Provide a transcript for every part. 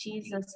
Jesus.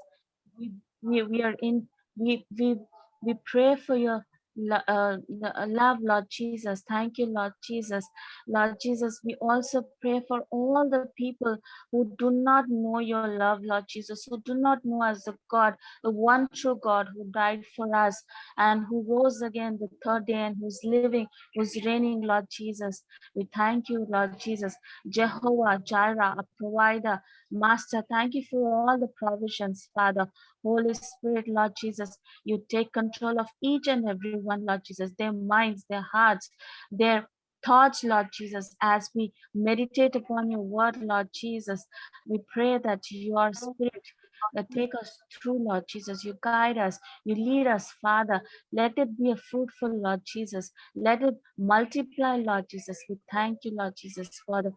We are in, we we pray for your love, Lord Jesus. Thank you, Lord Jesus. Lord Jesus, we also pray for all the people who do not know your love, Lord Jesus, who do not know as the God, the one true God who died for us and who rose again the third day and who's living, who's reigning, Lord Jesus. We thank you, Lord Jesus. Jehovah Jireh, a provider, Master, thank you for all the provisions, Father. Holy Spirit, Lord Jesus, you take control of each and every one, Lord Jesus, their minds, their hearts, their thoughts, Lord Jesus, as we meditate upon your word, Lord Jesus. We pray that your spirit take us through, Lord Jesus. You guide us, you lead us, Father. Let it be a fruitful, Lord Jesus. Let it multiply, Lord Jesus. We thank you, Lord Jesus, for the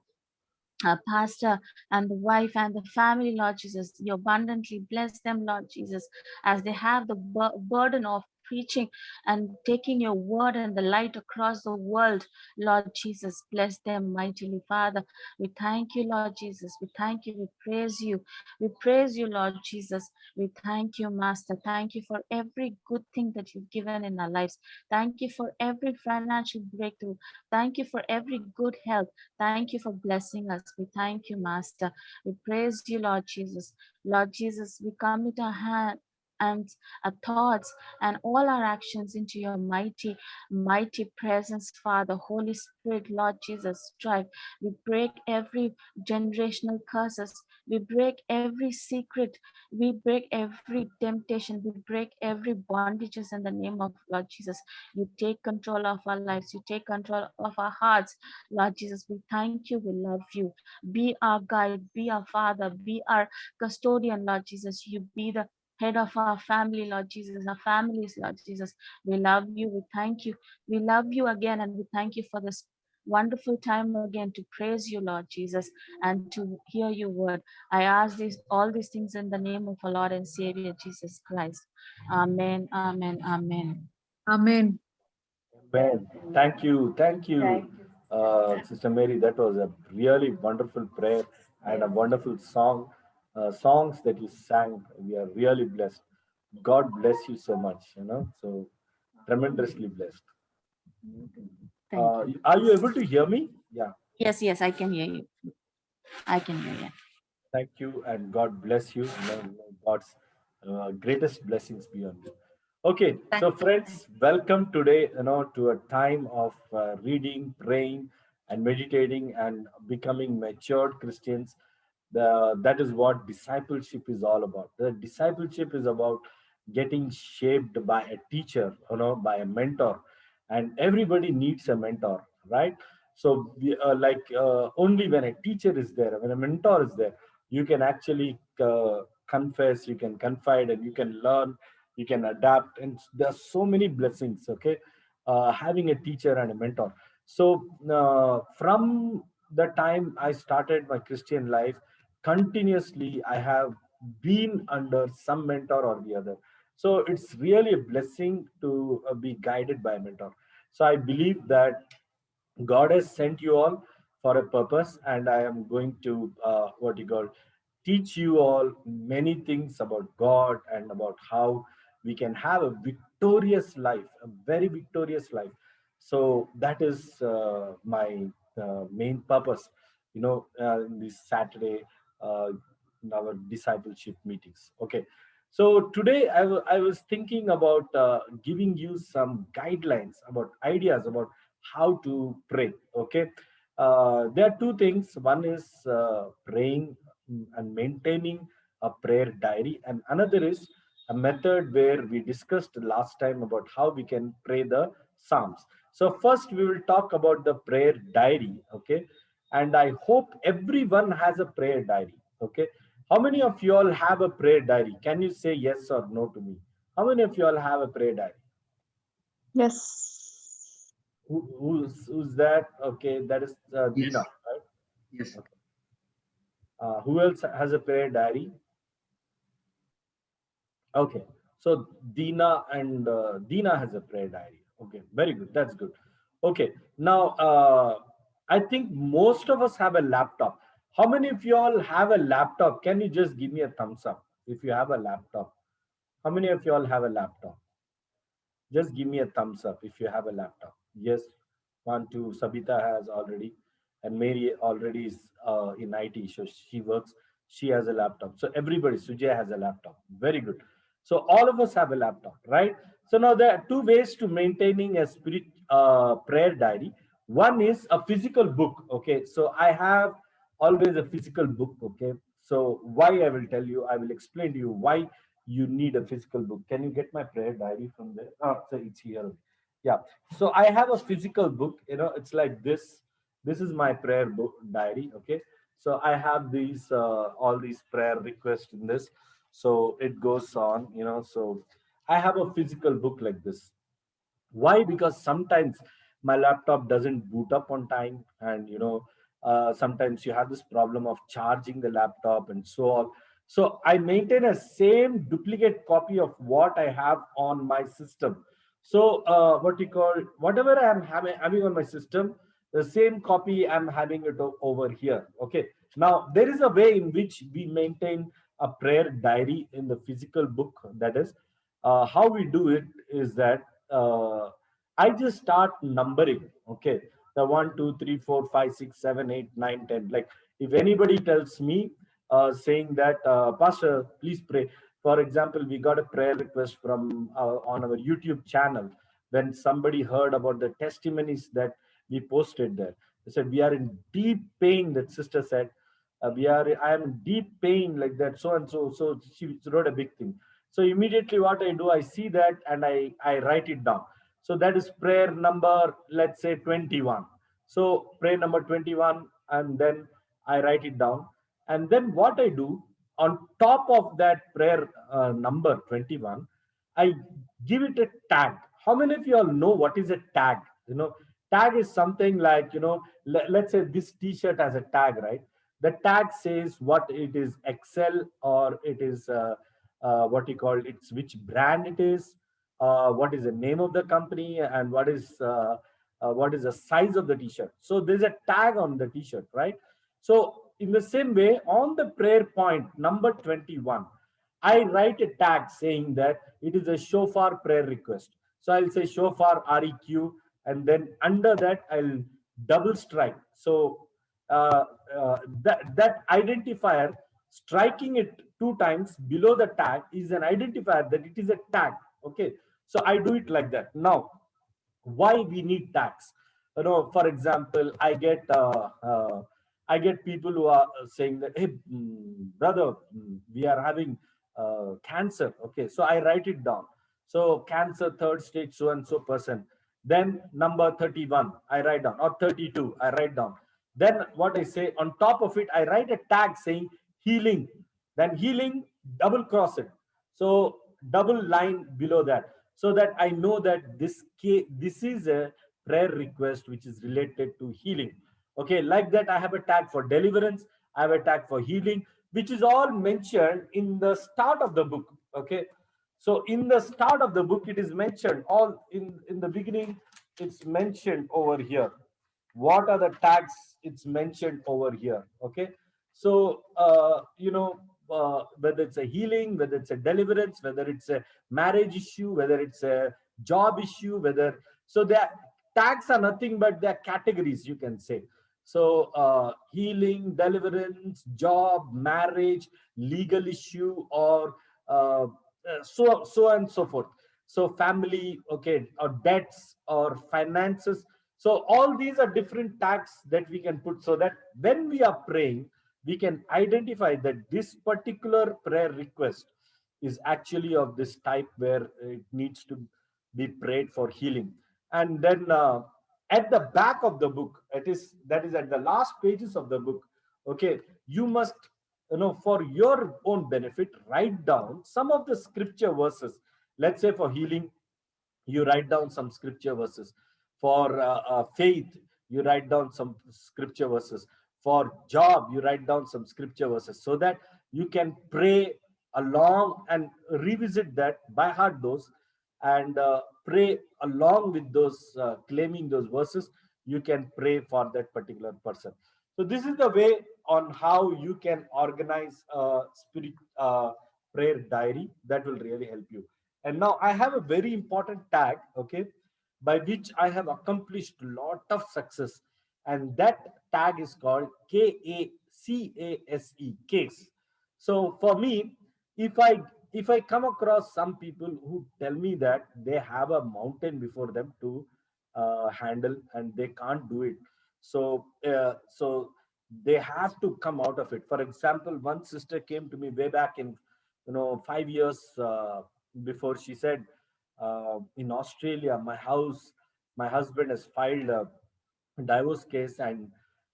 pastor and the wife and the family, Lord Jesus. You abundantly bless them, Lord Jesus, as they have the burden of preaching and taking your word and the light across the world. Lord Jesus, bless them mightily, Father. We thank you, Lord Jesus. We thank you. We praise you. We praise you, Lord Jesus. We thank you, Master. Thank you for every good thing that you've given in our lives. Thank you for every financial breakthrough. Thank you for every good health. Thank you for blessing us. We thank you, Master. We praise you, Lord Jesus. Lord Jesus, we commit our hand and our thoughts and all our actions into your mighty, mighty presence, Father. Holy Spirit, Lord Jesus, strive. We break every generational curses. We break every secret. We break every temptation. We break every bondages in the name of Lord Jesus. You take control of our lives. You take control of our hearts. Lord Jesus, we thank you. We love you. Be our guide. Be our Father. Be our custodian, Lord Jesus. You be the head of our family, Lord Jesus, our families, Lord Jesus. We love you. We thank you. We love you again, and we thank you for this wonderful time again to praise you, Lord Jesus, and to hear your word. I ask all these things in the name of our Lord and Savior Jesus Christ. Amen. Amen. Amen. Amen. Amen. Thank you, Sister Mary. That was a really wonderful prayer and a wonderful song. Songs that you sang, we are really blessed. God bless you so much. So tremendously blessed. Thank you. Are you able to hear me? Yeah. Yes, yes, I can hear you. I can hear you. Thank you, and God bless you. May God's greatest blessings be on you. Okay, Thank so you. friends, welcome today. To a time of reading, praying, and meditating, and becoming matured Christians. That is what discipleship is all about. The discipleship is about getting shaped by a teacher, by a mentor, and everybody needs a mentor, right? So only when a teacher is there, when a mentor is there, you can actually confess, you can confide, and you can learn, you can adapt, and there are so many blessings. Okay, having a teacher and a mentor. So from the time I started my Christian life, continuously I have been under some mentor or the other. So it's really a blessing to be guided by a mentor. So I believe that God has sent you all for a purpose, and I am going to what you call teach you all many things about God and about how we can have a victorious life, a very victorious life. So that is my main purpose, in this Saturday, uh, in our discipleship meetings. Okay, so today I was thinking about giving you some guidelines, about ideas about how to pray. Okay, there are two things. One is praying and maintaining a prayer diary, and another is a method where we discussed last time about how we can pray the Psalms. So first we will talk about the prayer diary. Okay, and I hope everyone has a prayer diary. Okay, how many of you all have a prayer diary? Can you say yes or no to me? How many of you all have a prayer diary? Yes. Who's that? Okay, that is Dina, Yes, right? yes. Okay. Who else has a prayer diary? Okay, so Dina has a prayer diary. Okay, very good. That's good. Okay, now I think most of us have a laptop. How many of you all have a laptop? Can you just give me a thumbs up? if you have a laptop? How many of you all have a laptop? Just give me a thumbs up if you have a laptop. Yes, one, two. Sabita has already, and Mary already is in IT, so she works. She has a laptop. So everybody, Sujay has a laptop. Very good. So all of us have a laptop, right? So now there are two ways to maintaining a spirit prayer diary. One is a physical book. Okay, so I have always a physical book. Okay, so why I will tell you, I will explain to you why you need a physical book. Can you get my prayer diary from there? Oh, so it's here. Yeah. So I have a physical book. It's like this. This is my prayer book diary. Okay. So I have these all these prayer requests in this. So it goes on. So I have a physical book like this. Why? Because sometimes my laptop doesn't boot up on time, and sometimes you have this problem of charging the laptop and so on. So I maintain a same duplicate copy of what I have on my system. So what you call, whatever I am having on my system, the same copy I'm having it over here. Okay, now there is a way in which we maintain a prayer diary in the physical book. That is, how we do it is that I just start numbering. Okay, the 1, 2, 3, 4, 5, 6, 7, 8, 9, 10. Like, if anybody tells me, saying that, Pastor, please pray. For example, we got a prayer request from on our YouTube channel when somebody heard about the testimonies that we posted there. They said, we are in deep pain. That sister said, I am in deep pain, like that, so and so. So she wrote a big thing. So immediately what I do, I see that and I write it down. So that is prayer number, let's say 21. So prayer number 21, and then I write it down. And then what I do, on top of that prayer number 21, I give it a tag. How many of you all know what is a tag? Tag is something like, let's say this t-shirt has a tag, right? The tag says what it is, Excel, or it is what you call it's which brand it is, what is the name of the company, and what is the size of the t-shirt. So there's a tag on the t-shirt, right? So in the same way, on the prayer point number 21, I write a tag saying that it is a shofar prayer request. So I'll say shofar REQ, and then under that I'll double strike. So uh, that identifier, striking it two times below the tag, is an identifier that it is a tag. Okay, so I do it like that. Now, why we need tax? For example, I get people who are saying that, hey, brother, we are having cancer. Okay, so I write it down. So cancer third stage, so and so person. Then number 31 I write down, or 32 I write down. Then what I say, on top of it I write a tag saying healing. Then healing, double cross it. So double line below that, so that I know that this is a prayer request which is related to healing. Okay, like that, I have a tag for deliverance, I have a tag for healing, which is all mentioned in the start of the book. Okay, so in the start of the book, it is mentioned all in the beginning. It's mentioned over here. What are the tags? It's mentioned over here. Okay, so whether it's a healing, whether it's a deliverance, whether it's a marriage issue, whether it's a job issue, whether, so their tags are nothing but their categories, you can say. So healing, deliverance, job, marriage, legal issue, or so and so forth. So family, okay, or debts or finances. So all these are different tags that we can put, so that when we are praying, we can identify that this particular prayer request is actually of this type where it needs to be prayed for healing. And then at the back of the book, that is at the last pages of the book. Okay, you must, for your own benefit, write down some of the scripture verses. Let's say for healing, you write down some scripture verses. For faith, you write down some scripture verses. For job, you write down some scripture verses, so that you can pray along and revisit that by heart those, and pray along with those, claiming those verses. You can pray for that particular person. So this is the way on how you can organize spirit prayer diary. That will really help you. And now I have a very important tag, okay, by which I have accomplished a lot of success. And that tag is called KACASE, case. So for me, if I if I come across some people who tell me that they have a mountain before them to handle and they can't do it, so they have to come out of it. For example, one sister came to me way back in 5 years before. She said, in Australia, my husband has filed a divorce case, and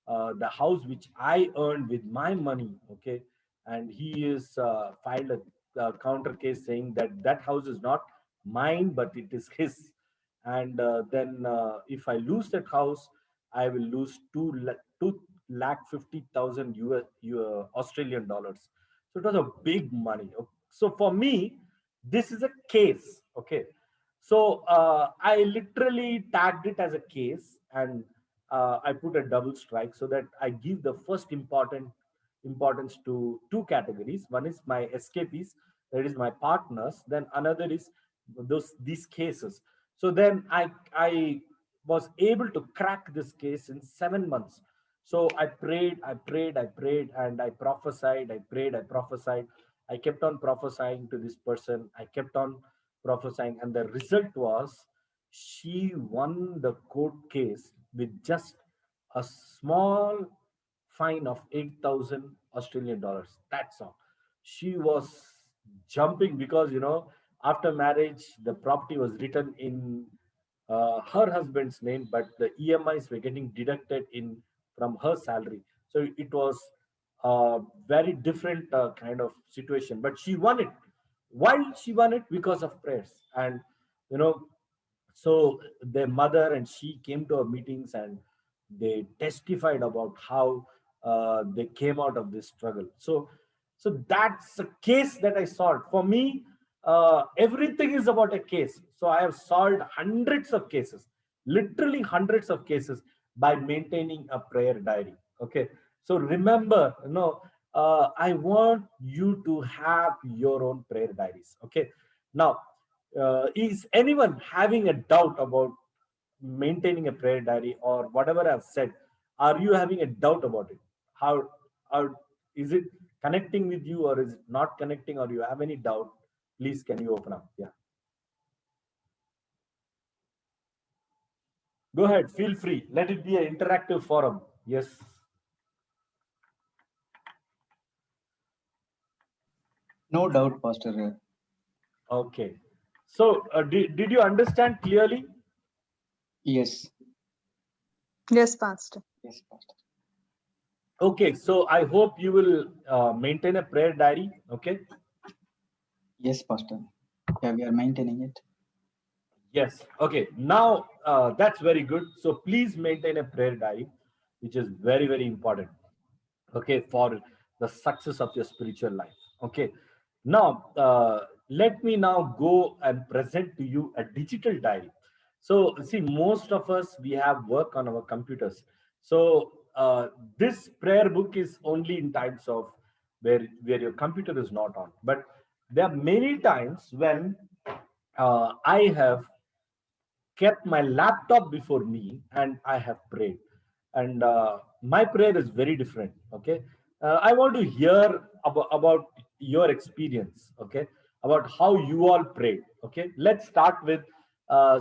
the house which I earned with my money, okay, and he is filed a counter case saying that that house is not mine, but it is his. And then if I lose that house, I will lose 2 lakh 50,000 Australian dollars. So it was a big money. So for me, this is a case, okay. So I literally tagged it as a case, and I put a double strike so that I give the first importance to two categories. One is my escapees, that is my partners. Then another is these cases. So then I was able to crack this case in 7 months. So I prayed, and I prophesied. I prayed, I prophesied. I kept on prophesying to this person. I kept on prophesying, and the result was she won the court case with just a small fine of 8,000 Australian dollars. That's all. She was jumping because, after marriage, the property was written in her husband's name, but the EMIs were getting deducted in from her salary. So it was a very different kind of situation. But she won it. Why she won it? Because of prayers. And you know so their mother and she came to our meetings, and they testified about how they came out of this struggle. So that's a case that I solved. For me, everything is about a case. So I have solved hundreds of cases, literally hundreds of cases, by maintaining a prayer diary. Okay. So remember, I want you to have your own prayer diaries. Okay. Now, is anyone having a doubt about maintaining a prayer diary or whatever I've said? Are you having a doubt about it? How is it connecting with you, or is it not connecting, or you have any doubt? Please, can you open up? Yeah. Go ahead. Feel free. Let it be an interactive forum. Yes. No doubt, Pastor. Okay. So, did you understand clearly? Yes. Yes, Pastor. Yes, Pastor. Okay. So, I hope you will maintain a prayer diary. Okay. Yes, Pastor. Yeah, we are maintaining it. Yes. Okay. Now, that's very good. So, please maintain a prayer diary, which is very, very important. Okay. For the success of your spiritual life. Okay. Now, let me now go and present to you a digital diary. So, see, most of us, we have work on our computers. So, this prayer book is only in times of where your computer is not on. But there are many times when I have kept my laptop before me and I have prayed. And my prayer is very different. Okay. I want to hear about your experience. Okay. About how you all prayed. Okay. Let's start with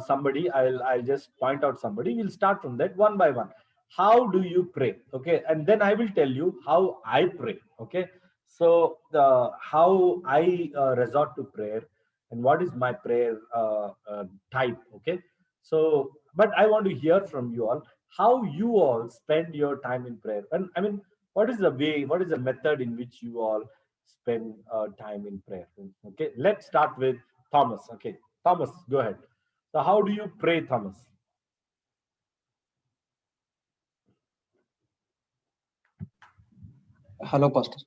somebody. I'll just point out somebody. We'll start from that one by one. How do you pray? Okay. And then I will tell you how I pray. Okay. So how I resort to prayer, and what is my prayer type. Okay. So, but I want to hear from you all how you all spend your time in prayer. And I mean, what is the way, what is the method in which you all spend time in prayer? Okay, let's start with Thomas. Okay, Thomas, go ahead. So, how do you pray, Thomas? Hello, Pastor.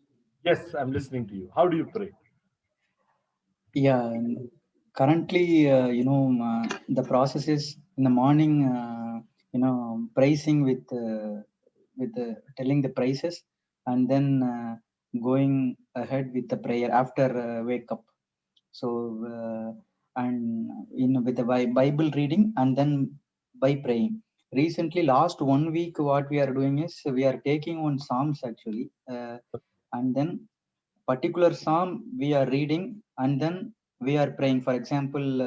Yes, I'm listening to you. How do you pray? Yeah, currently, the process is in the morning, praising with telling the praises, and then going ahead with the prayer after wake up. So and with the Bible reading and then by praying. Recently, last 1 week, what we are doing is we are taking on Psalms actually, and then particular Psalm we are reading and then we are praying. For example,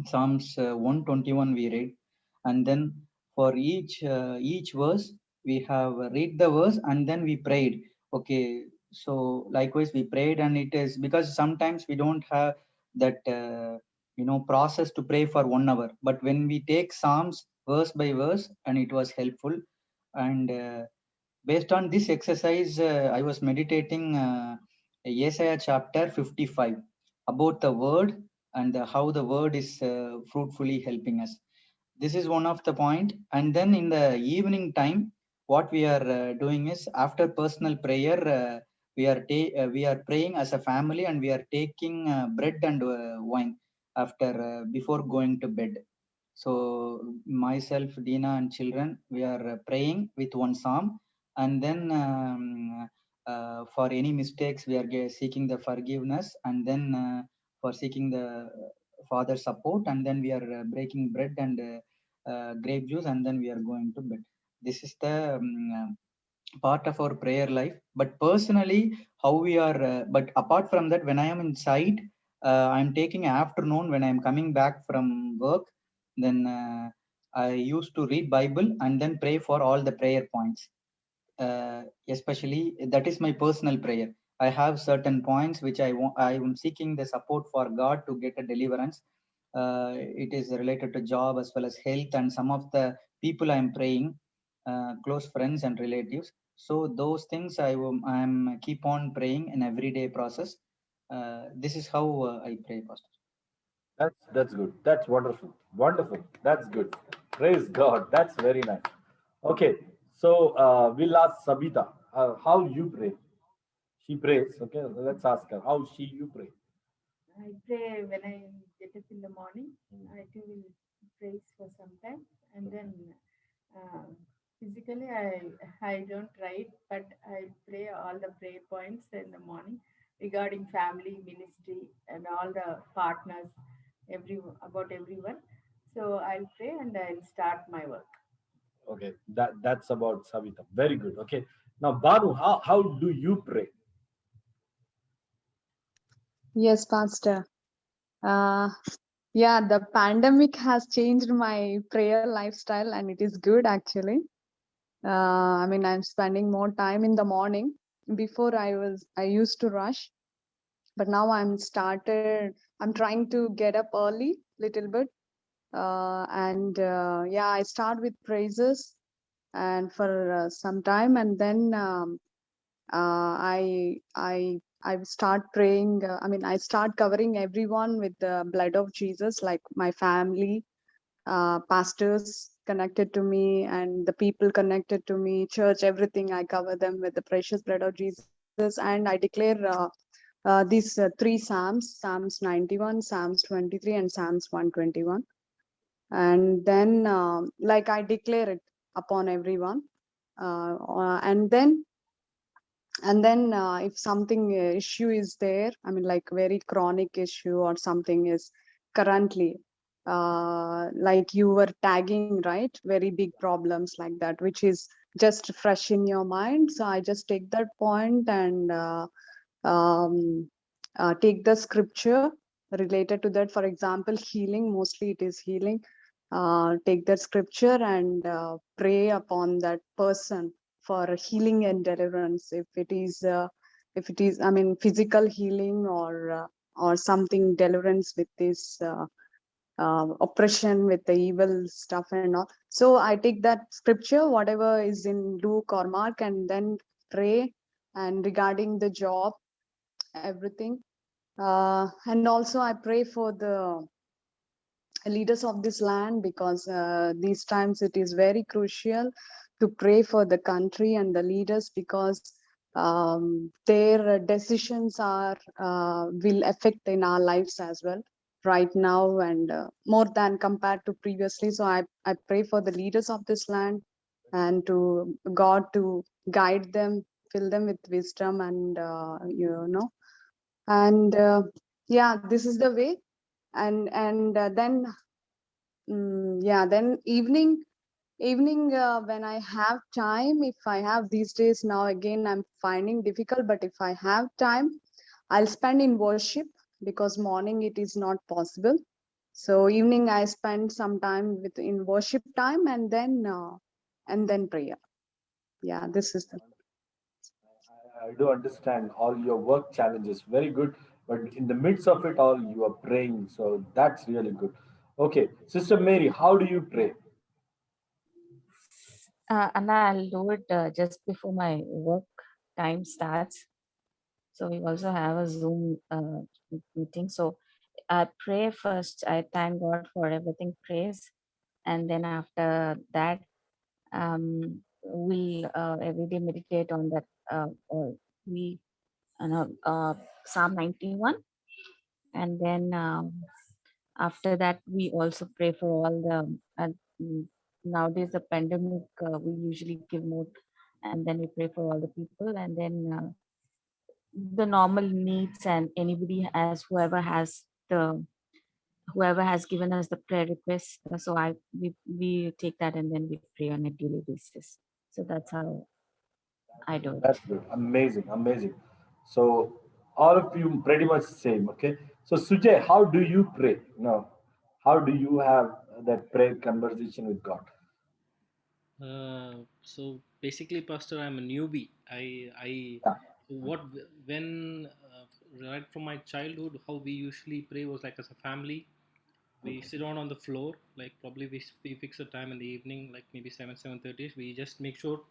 Psalms 121 we read, and then for each verse we have read the verse and then we prayed. Okay, so likewise we prayed, and it is because sometimes we don't have that process to pray for 1 hour. But when we take Psalms verse by verse, and it was helpful. And based on this exercise, I was meditating Isaiah chapter 55 about the word and how the word is fruitfully helping us. This is one of the point. And then in the evening time, what we are doing is after personal prayer, we are praying as a family, and we are taking bread and wine after before going to bed. So myself, Dina, and children, we are praying with one psalm, and then for any mistakes, we are seeking the forgiveness, and then for seeking the Father support, and then we are breaking bread and grape juice, and then we are going to bed. This is the part of our prayer life. But personally, how we are, but apart from that, when I am inside, I'm taking afternoon when I'm coming back from work, then I used to read Bible and then pray for all the prayer points. Especially that is my personal prayer. I have certain points which I am seeking the support for God to get a deliverance. It is related to job as well as health, and some of the people I am praying, close friends and relatives. So those things I'm keep on praying in everyday process. This is how I pray, Pastor. That's good. That's wonderful. Wonderful. That's good. Praise God. That's very nice. Okay, so we'll ask Sabita how you pray. She prays. Okay, let's ask her how you pray. I pray when I get up in the morning. I too will praise for some time, and then uh, physically I don't write, but I pray all the prayer points in the morning regarding family, ministry, and all the partners, every about everyone. So I'll pray and I'll start my work. Okay, that's about Sabita. Very good. Okay, now Banu, how do you pray? Yes, Pastor. Uh, yeah, the pandemic has changed my prayer lifestyle, and it is good actually. I mean, I'm spending more time in the morning. Before I used to rush, but now I'm trying to get up early, little bit. And yeah, I start with praises and for some time, and then I start praying. I mean, I start covering everyone with the blood of Jesus, like my family, pastors connected to me, and the people connected to me, church, everything. I cover them with the precious blood of Jesus, and I declare these three Psalms: Psalms 91, Psalms 23, and Psalms 121. And then, like, I declare it upon everyone. And then if something issue is there, I mean, like very chronic issue or something is currently like you were tagging, right, very big problems like that, which is just fresh in your mind. So I just take that point and um, take the scripture related to that. For example, healing, mostly it is healing. Take that scripture and pray upon that person for healing and deliverance. If it is, I mean, physical healing or something, deliverance with this oppression, with the evil stuff and all. So I take that scripture, whatever is in Luke or Mark, and then pray. And regarding the job, everything, and also I pray for the leaders of this land, because these times it is very crucial to pray for the country and the leaders, because their decisions are will affect in our lives as well right now, and more than compared to previously. So I pray for the leaders of this land, and to God to guide them fill them with wisdom and and yeah, this is the way. And then yeah, then evening when I have time, if I have these days, now again I'm finding difficult, but if I have time, I'll spend in worship, because morning it is not possible. So evening I spend some time with in worship time, and then prayer. Yeah, this is the I do understand all your work challenges. Very good. But in the midst of it all, you are praying. So that's really good. Okay. Sister Mary, how do you pray? And I'll do it just before my work time starts. So we also have a Zoom meeting. So I pray first. I thank God for everything, praise, and then after that, we every day meditate on that. We Psalm 91, and then after that we also pray for all the mm, nowadays the pandemic. We usually give more, and then we pray for all the people, and then the normal needs, and anybody as whoever has given us the prayer request. So we take that and then we pray on a daily basis. So that's how I do it. That's good. Amazing. Amazing. So all of you pretty much same. Okay. So Sujay, how do you pray? No. How do you have that prayer conversation with God? So basically, Pastor, I'm a newbie. Yeah. What when right from my childhood, how we usually pray was like as a family. We sit down on the floor, like probably we fix a time in the evening, like maybe 7:30. We just make sure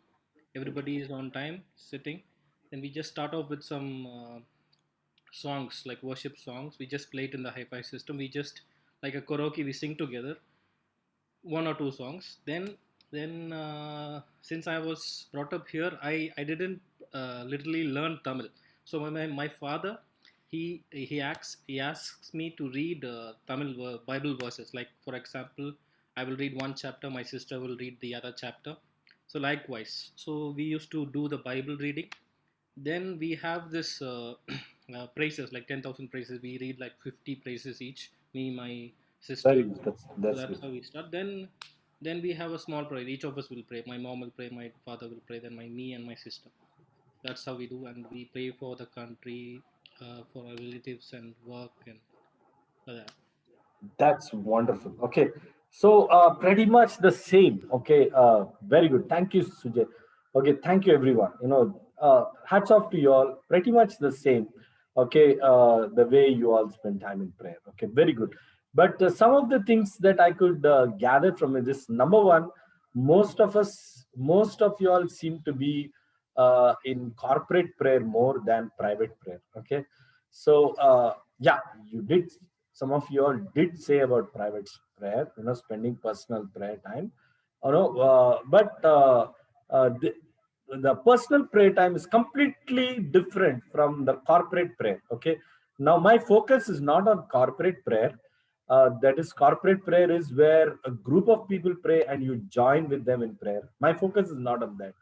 everybody is on time sitting. Then we just start off with some songs like worship songs. We just play it in the hi-fi system. We just like a karaoke. We sing together one or two songs. Then since I was brought up here, I didn't literally learn Tamil. So my father he asks me to read Tamil Bible verses. Like for example, I will read one chapter, my sister will read the other chapter. So likewise, so we used to do the Bible reading. Then we have this praises, like 10,000 praises. We read like 50 praises each, me, my Very sister. good. So That's that's good. how we start. Then we have a small prayer. Each of us will pray. My mom will pray, my father will pray, then me and my sister. That's how we do, and we pray for the country, for our relatives and work and for that. That's wonderful. Okay. So pretty much the same. Okay. Very good. Thank you, Sujay. Okay. Thank you, everyone. Hats off to you all. Pretty much the same. Okay. The way you all spend time in prayer. Okay. Very good. But some of the things that I could gather from it is number one, most of you all seem to be in corporate prayer more than private prayer. Okay. So yeah, you did some of you all did say about private prayer, spending personal prayer time, but the personal prayer time is completely different from the corporate prayer. Okay, now my focus is not on corporate prayer. That is, corporate prayer is where a group of people pray and you join with them in prayer. My focus is not on that.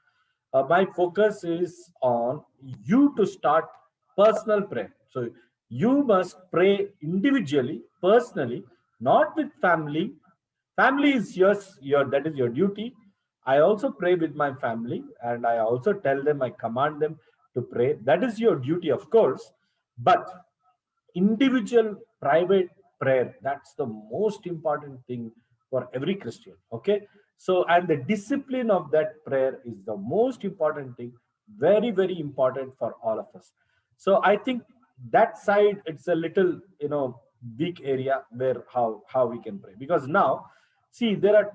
My focus is on you to start personal prayer. So you must pray individually, personally, not with family. Family is yours, that is your duty. I also pray with my family, and I also tell them, I command them to pray. That is your duty, of course. But individual private prayer, that's the most important thing for every Christian. Okay, so and the discipline of that prayer is the most important thing, very very important for all of us. So I think that side, it's a little weak area where how we can pray, because now see there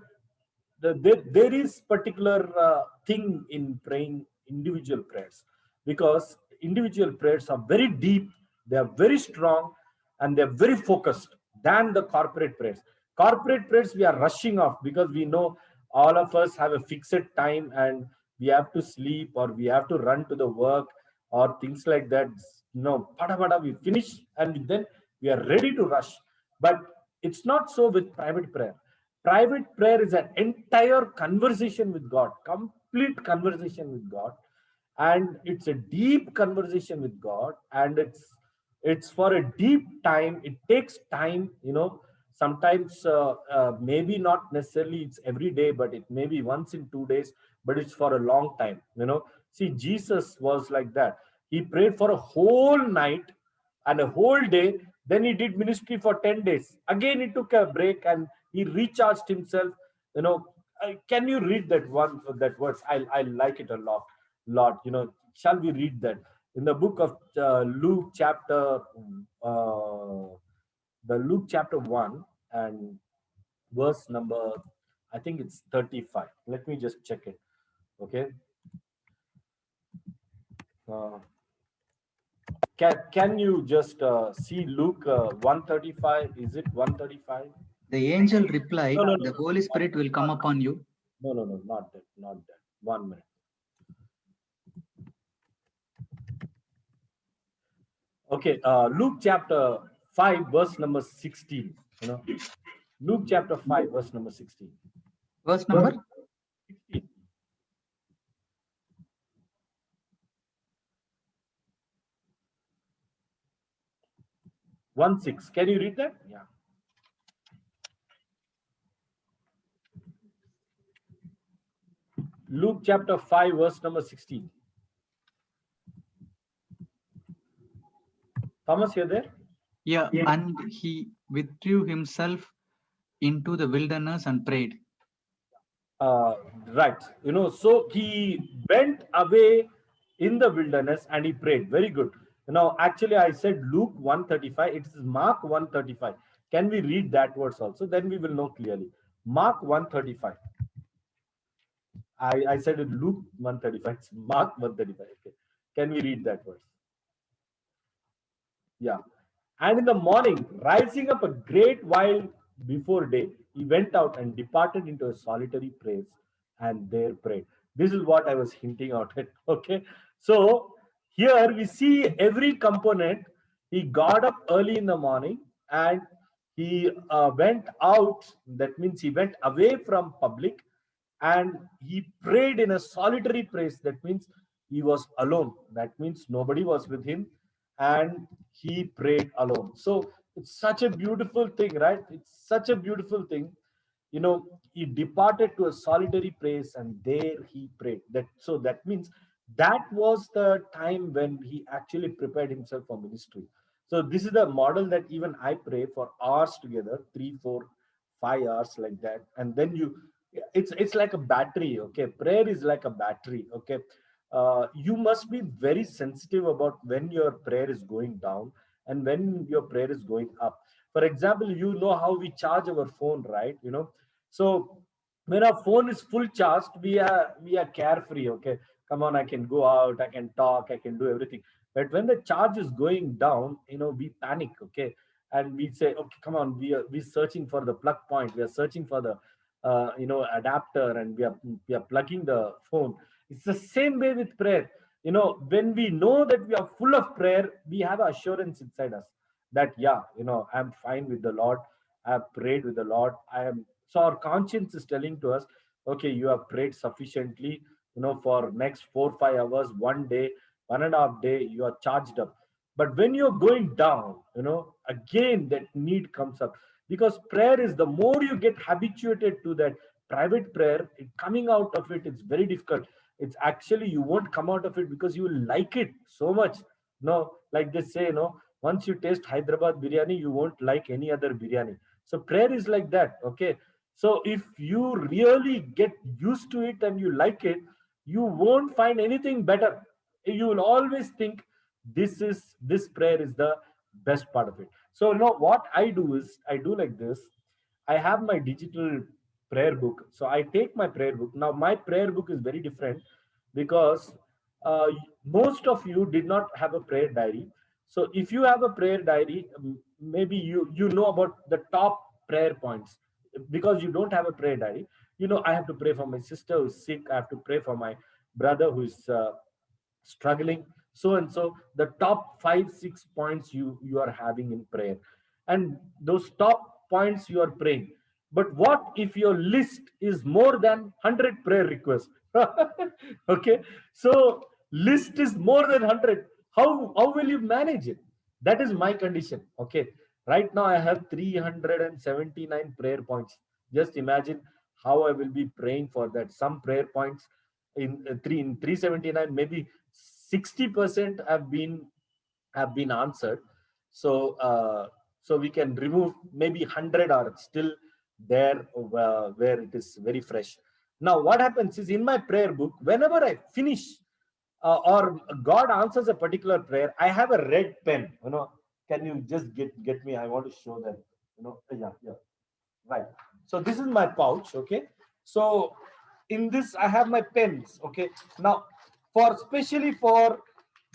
is particular thing in praying individual prayers, because individual prayers are very deep, they are very strong, and they're very focused than the corporate prayers. Corporate prayers we are rushing off because we know all of us have a fixed time and we have to sleep or we have to run to the work or things like that. Pada pada, we finish and then we are ready to rush. But it's not so with private prayer. Private prayer is an entire conversation with God, complete conversation with God. and it's a deep conversation with God, and it's for a deep time. It takes time, sometimes maybe not necessarily it's every day, but it may be once in 2 days, but it's for a long time. See, Jesus was like that. He prayed for a whole night and a whole day. Then he did ministry for 10 days. Again, he took a break and he recharged himself. you know can you read that one, that verse? I like it a lot. Shall we read that in the book of Luke chapter, uh, the Luke chapter 1 and verse number, I think it's 35. Let me just check it. Okay. uh, can you just see Luke 135? Is it 135? The angel replied, No, no, "The no, Holy Spirit will come upon you." no, not that. 1 minute. Okay, Luke chapter 5, verse number 16. Luke chapter 5, verse number 16. Verse number 16. 1:6. Can you read that? Yeah. Luke chapter 5, verse number 16. Thomas, you're there? Yeah, and he withdrew himself into the wilderness and prayed. Right. So he went away in the wilderness and he prayed. Very good. Actually, I said Luke 135. It is Mark 135. Can we read that verse also? Then we will know clearly. Mark 135. I said it Luke 135. It's Mark 135. Okay. Can we read that verse? Yeah. And in the morning, rising up a great while before day, he went out and departed into a solitary place and there prayed. This is what I was hinting out at. Okay. So here we see every component. He got up early in the morning and he went out. That means he went away from public and he prayed in a solitary place. That means he was alone. That means nobody was with him and he prayed alone. So it's such a beautiful thing, right? It's such a beautiful thing. He departed to a solitary place and there he prayed. That means that was the time when he actually prepared himself for ministry. So this is the model that even I pray for hours together, 3, 4, 5 hours like that. And then it's like a battery. Okay. Prayer is like a battery. Okay. You must be very sensitive about when your prayer is going down and when your prayer is going up. For example, how we charge our phone, right? So when our phone is full charged, we are carefree. Okay, come on, I can go out, I can talk, I can do everything. But when the charge is going down, we panic. Okay, and we say, okay, come on, we searching for the plug point, we are searching for the adapter, and we are plugging the phone. It's the same way with prayer. When we know that we are full of prayer, we have assurance inside us that, yeah, I'm fine with the Lord. I have prayed with the Lord. So our conscience is telling to us, okay, you have prayed sufficiently, for next 4-5 hours, 1 day, 1.5 day, you are charged up. But when you're going down, again that need comes up, because prayer is, the more you get habituated to that private prayer, coming out of it, it's very difficult. It's actually, you won't come out of it because you will like it so much. Like they say, once you taste Hyderabad biryani, you won't like any other biryani. So prayer is like that. Okay. So if you really get used to it and you like it, you won't find anything better. You will always think this prayer is the best part of it. So what I do is, I do like this. I have my digital prayer book. So I take my prayer book. Now my prayer book is very different because uh, most of you did not have a prayer diary. So if you have a prayer diary, maybe you know about the top prayer points. Because you don't have a prayer diary, I have to pray for my sister who's sick, I have to pray for my brother who is struggling, so and so, the top 5-6 points you are having in prayer, and those top points you are praying. But what if your list is more than 100 prayer requests? Okay, so list is more than 100. How will you manage it? That is my condition. Okay, right now I have 379 prayer points. Just imagine how I will be praying for that. Some prayer points in 379, maybe 60% have been answered. So so we can remove maybe 100 are still there, where it is very fresh. Now what happens is, in my prayer book, whenever I finish or God answers a particular prayer, I have a red pen. Can you just get me? I want to show them. Yeah. Right. So this is my pouch. Okay. So in this I have my pens. Okay. Now, for especially for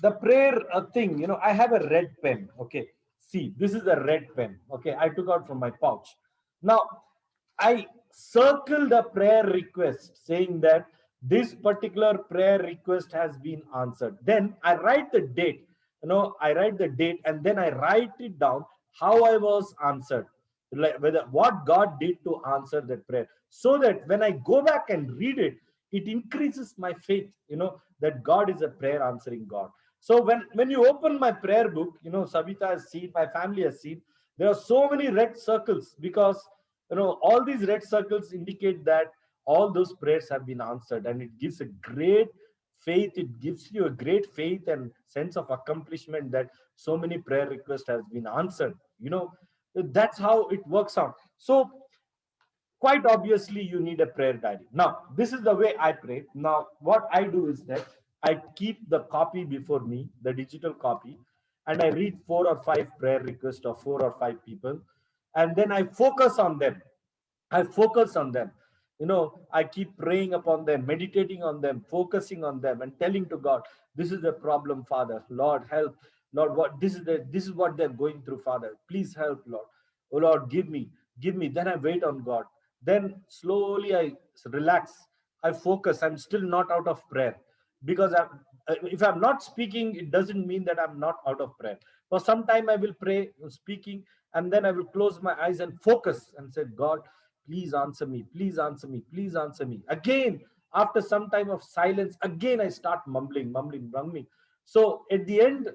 the prayer thing, I have a red pen. Okay. See, this is a red pen. Okay. I took out from my pouch. Now I circle the prayer request, saying that this particular prayer request has been answered. Then I write the date. I write the date, and then I write it down how I was answered, like whether what God did to answer that prayer, so that when I go back and read it, it increases my faith, that God is a prayer answering God. So when you open my prayer book, Savita has seen, my family has seen, there are so many red circles, because all these red circles indicate that all those prayers have been answered, and it gives a great faith. It gives you a great faith and sense of accomplishment that so many prayer requests has been answered. That's how it works out. So quite obviously you need a prayer diary. Now this is the way I pray. Now what I do is that I keep the copy before me, the digital copy, and I read 4 or 5 prayer requests of 4 or 5 people, and then I focus on them. I keep praying upon them, meditating on them, focusing on them, and telling to God, this is the problem, Father. Lord, help. Lord, this is what they're going through, Father. Please help, Lord. Oh Lord, give me. Then I wait on God. Then slowly I relax. I focus. I'm still not out of prayer, because if I'm not speaking, it doesn't mean that I'm not out of prayer. For some time I will pray speaking, and then I will close my eyes and focus and say, God, please answer me, please answer me, please answer me. Again, after some time of silence, again I start mumbling. So at the end,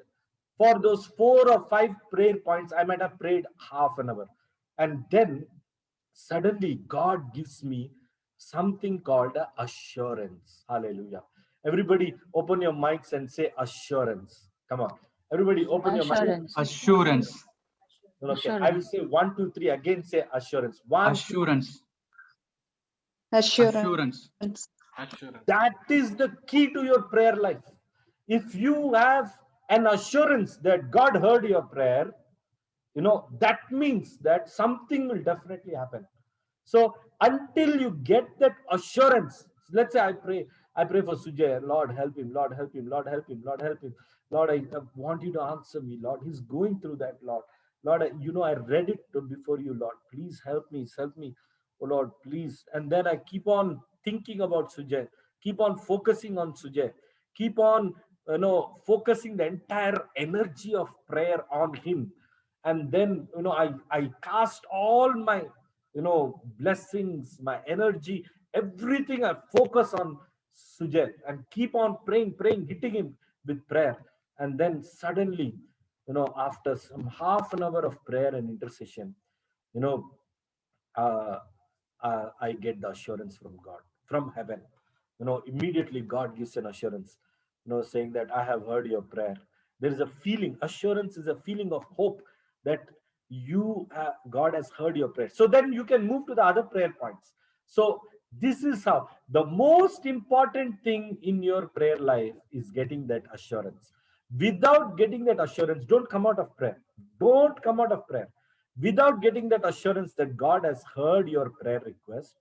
for those 4 or 5 prayer points, I might have prayed half an hour. And then suddenly God gives me something called assurance. Hallelujah. Everybody open your mics and say assurance. Come on. Everybody open your mics. Assurance. Assurance. Okay. I will say 1, 2, 3. Again say assurance. 1, Assurance. Assurance. Assurance. That is the key to your prayer life. If you have an assurance that God heard your prayer, that means that something will definitely happen. So until you get that assurance, let's say I pray for Sujay. Lord, help him. Lord, help him. Lord, help him. Lord, help him. Lord, I want you to answer me. Lord, he's going through that. Lord, I read it before you. Lord, please help me. Help me. Oh Lord, please. And then I keep on thinking about Sujay. Keep on focusing on Sujay. Keep on, focusing the entire energy of prayer on him. And then, I cast all my blessings, my energy, everything. I focus on Sujay and keep on praying, hitting him with prayer. And then suddenly, after some half an hour of prayer and intercession, you know uh, I get the assurance from God, from heaven. Immediately God gives an assurance, saying that I have heard your prayer. There is a feeling. Assurance is a feeling of hope that God has heard your prayer. So then you can move to the other prayer points. So this is how the most important thing in your prayer life is getting that assurance. Without getting that assurance, don't come out of prayer. Don't come out of prayer without getting that assurance that God has heard your prayer request.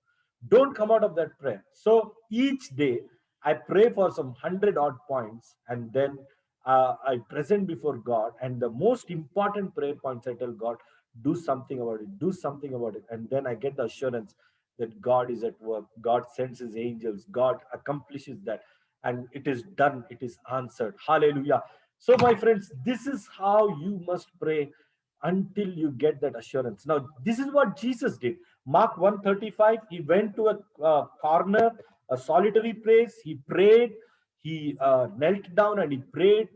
Don't come out of that prayer. So each day I pray for some 100 odd points, and then I present before God, and the most important prayer points I tell God, do something about it, do something about it. And then I get the assurance that God is at work. God sends his angels. God accomplishes that, and it is done. It is answered. Hallelujah. So my friends, this is how you must pray until you get that assurance. Now, this is what Jesus did. Mark 1:35, he went to a corner, a solitary place. He prayed. he knelt down and he prayed.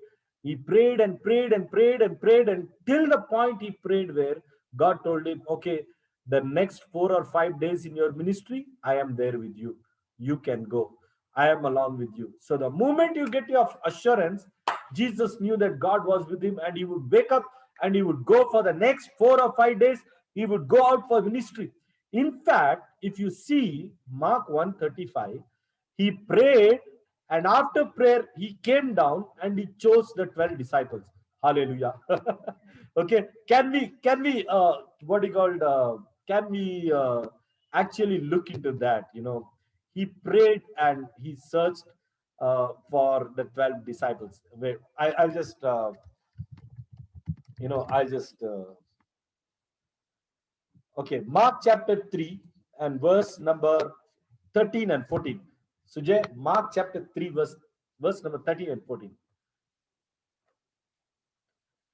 He prayed and prayed and prayed and prayed until the point he prayed where God told him, okay, the next 4 or 5 days in your ministry, I am there with you. You can go. I am along with you. So the moment you get your assurance, Jesus knew that God was with him, and he would wake up and he would go for the next 4 or 5 days. He would go out for ministry. In fact, if you see Mark 1:35, he prayed, and after prayer, he came down and he chose the 12 disciples. Hallelujah. Okay, can we what do you call can we actually look into that? He prayed and he searched for the 12 disciples. Wait, I'll just I'll just okay, Mark chapter 3 and verse number 13 and 14. Sujay, Mark chapter 3 verse number 13 and 14.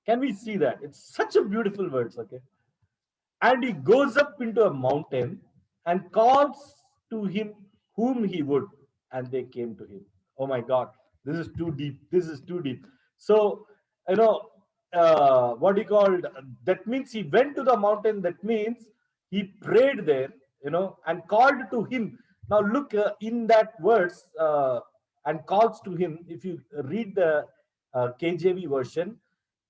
Can we see that? It's such a beautiful words, okay? And he goes up into a mountain and calls to him whom he would, and they came to him. Oh my God, this is too deep. This is too deep. So, you know, what he called, that means he went to the mountain. That means he prayed there, and called to him. Now, look in that verse, and calls to him. If you read the KJV version,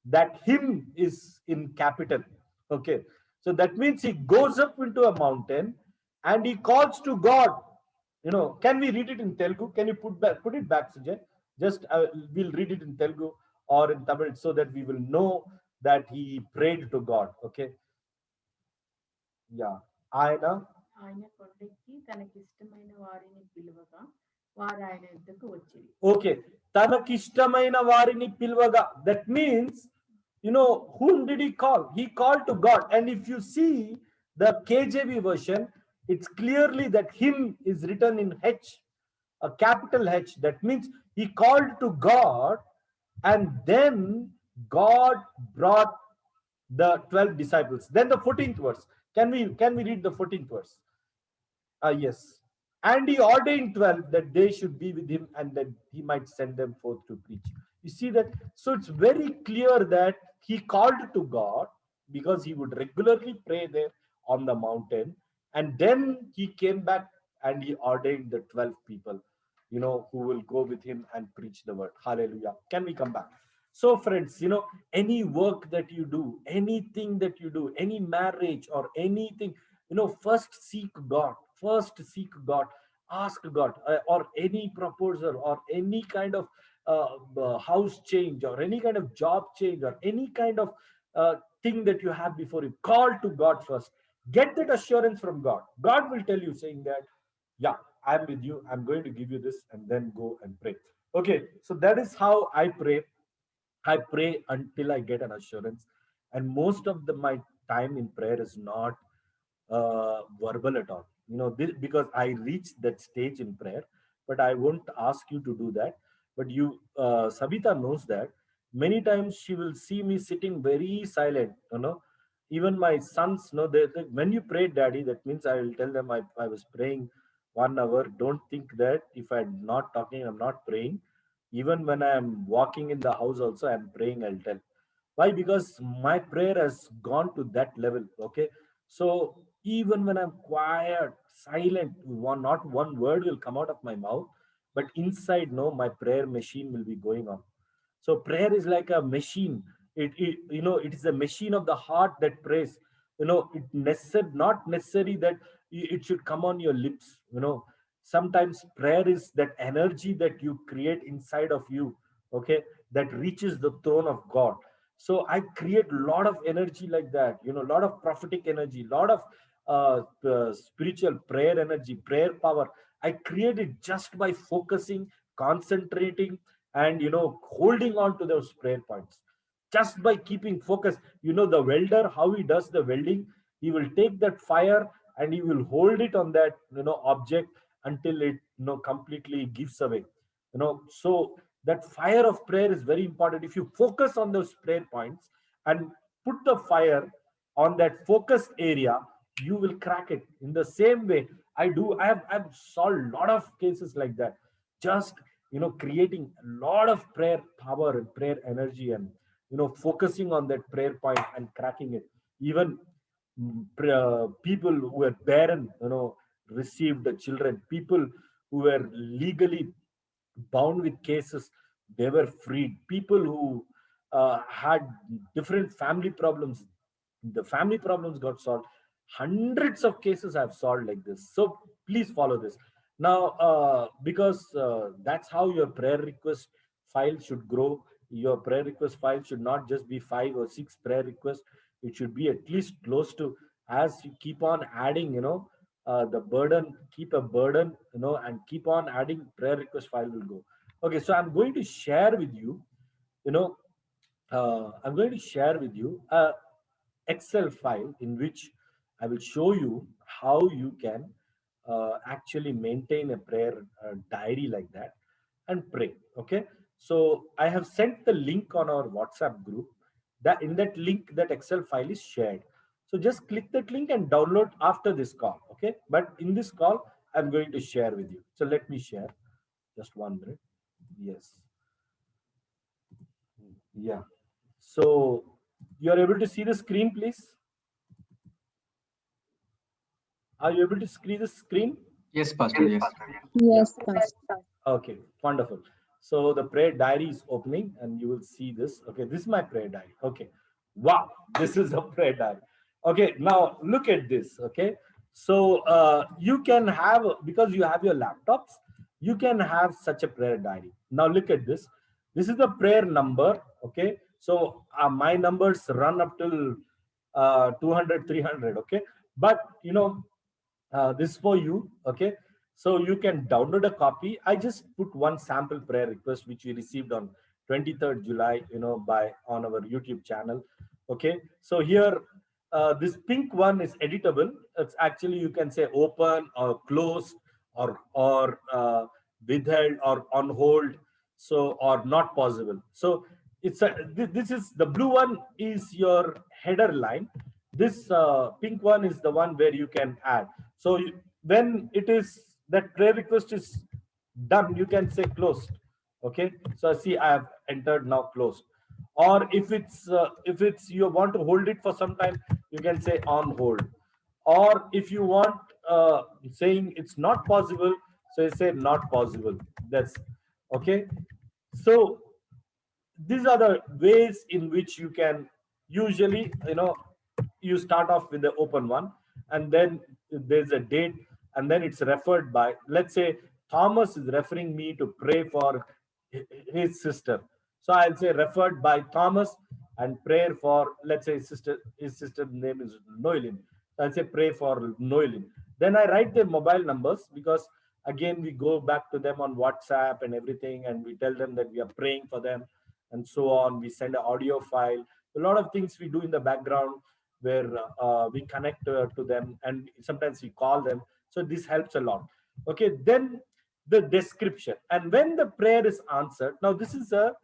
that him is in capital. Okay, so that means he goes up into a mountain and he calls to God. Can we read it in Telugu? Can you put it back, Sujay? Just we'll read it in Telugu or in Tamil so that we will know that he prayed to God. Okay, yeah. Aina. ఆయన కొండెక్కి తనకిష్టమైన వారిని పిలువగా వారు ఆయన యుద్ధకు వచ్చిరి. Okay, తనకిష్టమైన వారిని పిలువగా. That means, whom did he call? He called to God. And if you see the KJV version, it's clearly that him is written in H, a capital H. That means he called to God, and then God brought the 12 disciples. Then the 14th verse. Can we read the 14th verse? Yes. And he ordained 12 that they should be with him, and that he might send them forth to preach. You see that? So it's very clear that he called to God because he would regularly pray there on the mountain. And then he came back and he ordained the 12 people, who will go with him and preach the word. Hallelujah. Can we come back? So, friends, any work that you do, anything that you do, any marriage or anything, first seek God. First seek God. Ask God, or any proposal or any kind of house change or any kind of job change or any kind of thing that you have before you. Call to God first. Get that assurance from God. God will tell you, saying that, yeah, I'm with you. I'm going to give you this, and then go and pray. Okay, so that is how I pray. I pray until I get an assurance. And most of my time in prayer is not verbal at all. Because I reached that stage in prayer, but I won't ask you to do that. But Sabita knows that many times she will see me sitting very silent. Even my sons know that when you pray, Daddy, that means I will tell them I was praying 1 hour. Don't think that if I'm not talking, I'm not praying. Even when I'm walking in the house, also I'm praying. I'll tell. Why? Because my prayer has gone to that level. Okay, so even when I'm quiet, silent, not one word will come out of my mouth, but inside, no, my prayer machine will be going on. So prayer is like a machine. It is a machine of the heart that prays. Not necessary that it should come on your lips. Sometimes prayer is that energy that you create inside of you. Okay, that reaches the throne of God. So I create a lot of energy like that. A lot of prophetic energy, a lot of spiritual prayer energy, prayer power. I create it just by focusing, concentrating, and holding on to those prayer points. Just by keeping focus. The welder, how he does the welding, he will take that fire and he will hold it on that object until it completely gives away. So that fire of prayer is very important. If you focus on those prayer points and put the fire on that focused area, you will crack it. In the same way, I've solved a lot of cases like that. Just creating a lot of prayer power and prayer energy, and focusing on that prayer point and cracking it. Even people who were barren, received the children. People who were legally bound with cases, they were freed. People who had different family problems, the family problems got solved. Hundreds of cases have solved like this. So please follow this. Now, because that's how your prayer request file should grow. Your prayer request file should not just be 5 or 6 prayer requests. It should be at least close to, as you keep on adding, the burden, keep a burden, and keep on adding, prayer request file will go. Okay, so I'm going to share with you, you know, I'm going to share with you a Excel file in which I will show you how you can actually maintain a prayer diary like that and pray. Okay, so I have sent the link on our WhatsApp group. That in that link, that Excel file is shared. So just click that link and download after this call. Okay, but in this call, I'm going to share with you. So let me share. Just 1 minute. Yes. Yeah. So you're able to see the screen, please. Are you able to see the screen? Yes, Pastor. Yes. Yeah. Yes, Pastor. Okay, wonderful. So the prayer diary is opening and you will see this. Okay, this is my prayer diary. Okay. Wow, this is a prayer diary. Okay, now look at this. Okay. So you can have, because you have your laptops, you can have such a prayer diary. Now look at this. This is the prayer number. Okay. So my numbers run up till 200, 300. Okay. But this is for you. Okay, so you can download a copy. I just put one sample prayer request which we received on 23rd July, by on our YouTube channel. Okay, so here this pink one is editable. It's actually, you can say open or closed, or withheld or on hold, so or not possible. So this is the blue one is your header line. This pink one is the one where you can add. So when it is that prayer request is done, you can say closed. Okay, so see, I have entered now closed. Or if it's you want to hold it for some time, you can say on hold. Or if you want saying it's not possible, so you say not possible. That's okay. So these are the ways in which you can usually, you start off with the open one, and then there's a date, and then it's referred by, let's say Thomas is referring me to pray for his sister. So I'll say referred by Thomas, and prayer for, let's say, his sister's name is Noelin. So I'll say pray for Noelin. Then I write their mobile numbers, because again we go back to them on WhatsApp and everything, and we tell them that we are praying for them, and so on. We send an audio file. A lot of things we do in the background, where we connect to them, and sometimes we call them. So this helps a lot. Okay, then the description, and when the prayer is answered. Now this is a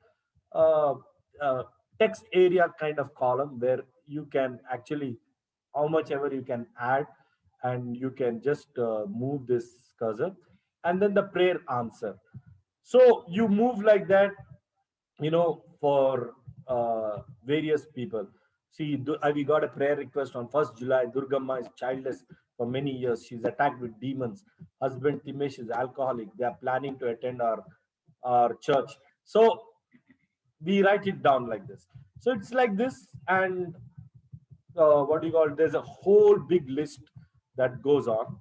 uh, uh, text area kind of column, where you can actually, how much ever you can add, and you can just move this cursor, and then the prayer answer. So you move like that, for various people. See, we got a prayer request on 1st July. Durgamma is childless for many years. She's attacked with demons. Husband Timesh is alcoholic. They are planning to attend our church. So we write it down like this. So it's like this, and what do you call it? There's a whole big list that goes on.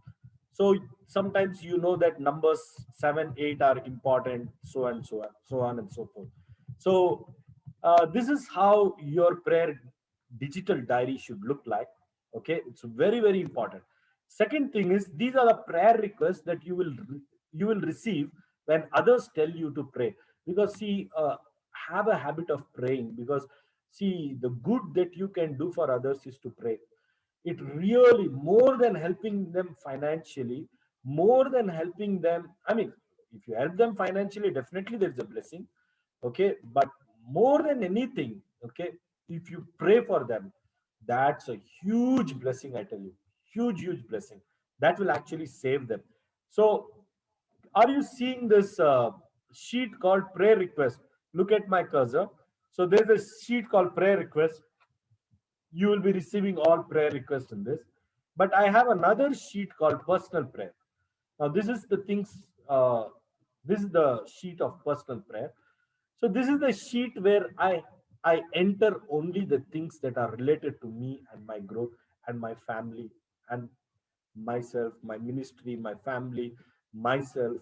So sometimes that numbers 7, 8 are important, so and so on, so on and so forth. So this is how your prayer digital diary should look like. Okay, it's very, very important. Second thing is, these are the prayer requests that you will receive when others tell you to pray. Because see, have a habit of praying, because see, the good that you can do for others is to pray. It really, more than helping them financially, more than helping them, I mean, if you help them financially, definitely there's a blessing. Okay, but more than anything, okay, if you pray for them, that's a huge blessing, I tell you. Huge blessing that will actually save them. So are you seeing this sheet called prayer request. Look at my cursor. So there's a sheet called prayer request. You will be receiving all prayer requests in this. But I have another sheet called personal prayer. Now this is the things. This is the sheet of personal prayer. So this is the sheet where I enter only the things that are related to me and my growth and my family and myself, my ministry, my family, myself,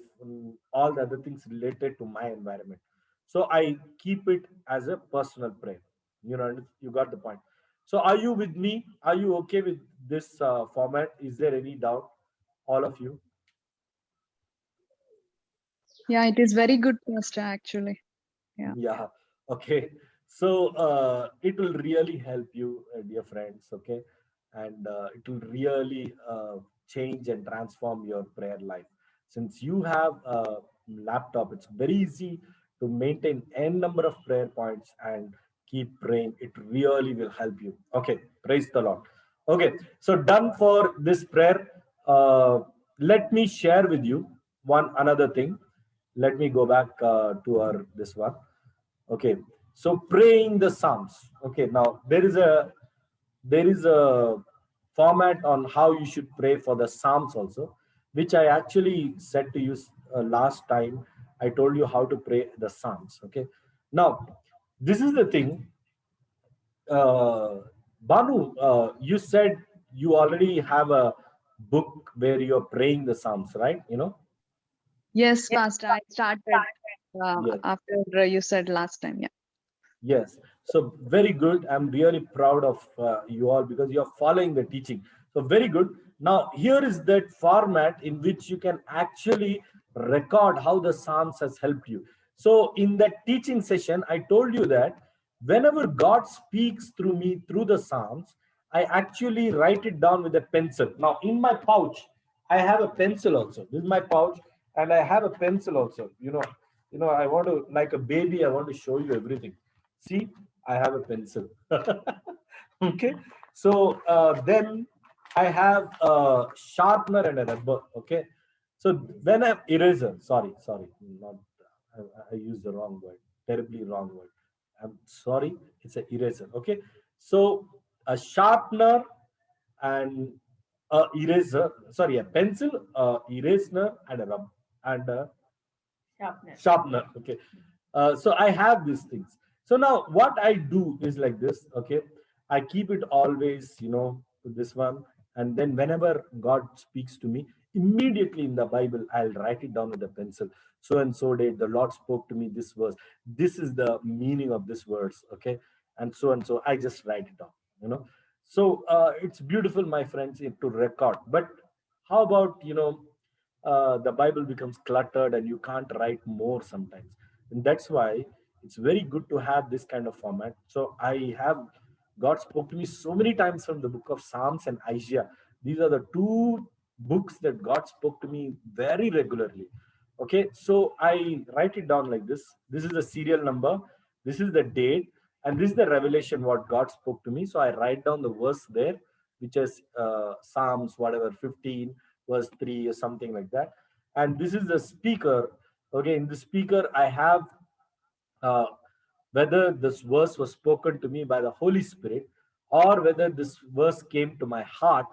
all the other things related to my environment. So I keep it as a personal prayer. You know, you got the point. So are you with me? Are you okay with this format? Is there any doubt, all of you? Yeah, it is very good, Pastor, actually. Yeah. Yeah. Okay. So it will really help you, dear friends. Okay, and it will really change and transform your prayer life. Since you have a laptop, it's very easy to maintain n number of prayer points and keep praying. It really will help you. Okay. Praise the Lord. Okay. So done for this prayer. Let me share with you one another thing. Let me go back to our this one. Okay, so praying the psalms. Okay, now there is a format on how you should pray for the psalms also, which I actually said to you last time. I told you how to pray the psalms. Okay, now this is the thing. Banu, you said you already have a book where you're praying the psalms, right? You know. Yes, Pastor, I started Yes. after you said last time. Yeah. Yes. So very good. I'm really proud of you all because you're following the teaching. So very good. Now here is that format in which you can actually record how the Psalms has helped you. So in that teaching session, I told you that whenever God speaks through me through the Psalms, I actually write it down with a pencil. Now in my pouch, I have a pencil also. This is my pouch, and I have a pencil also. I want to, like a baby, I want to show you everything. See, I have a pencil. Okay. So then I have a sharpener and a rubber. Okay. So when I'm eraser, sorry, not I, I used the wrong word, terribly wrong word. I'm sorry, it's an eraser. Okay. So a sharpener and a eraser, sorry, a pencil, a eraser, and a rubber and a Sharpener. sharpener. Okay. So I have these things. So now what I do is like this. Okay, I keep it always, to this one, and then whenever God speaks to me, immediately in the Bible, I'll write it down with a pencil. So and so did the Lord spoke to me this verse. This is the meaning of this verse. Okay, and so I just write it down. So it's beautiful, my friends, to record. But how about the Bible becomes cluttered and you can't write more sometimes. And that's why it's very good to have this kind of format. So I have God spoke to me so many times from the book of Psalms and Isaiah. These are the two books that God spoke to me very regularly. Okay, so I write it down like this. This is the serial number, this is the date, and this is the revelation what God spoke to me. So I write down the verse there, which is Psalms, whatever, 15 verse 3 or something like that. And this is the speaker. Okay, in the speaker I have uh, whether this verse was spoken to me by the Holy Spirit, or whether this verse came to my heart,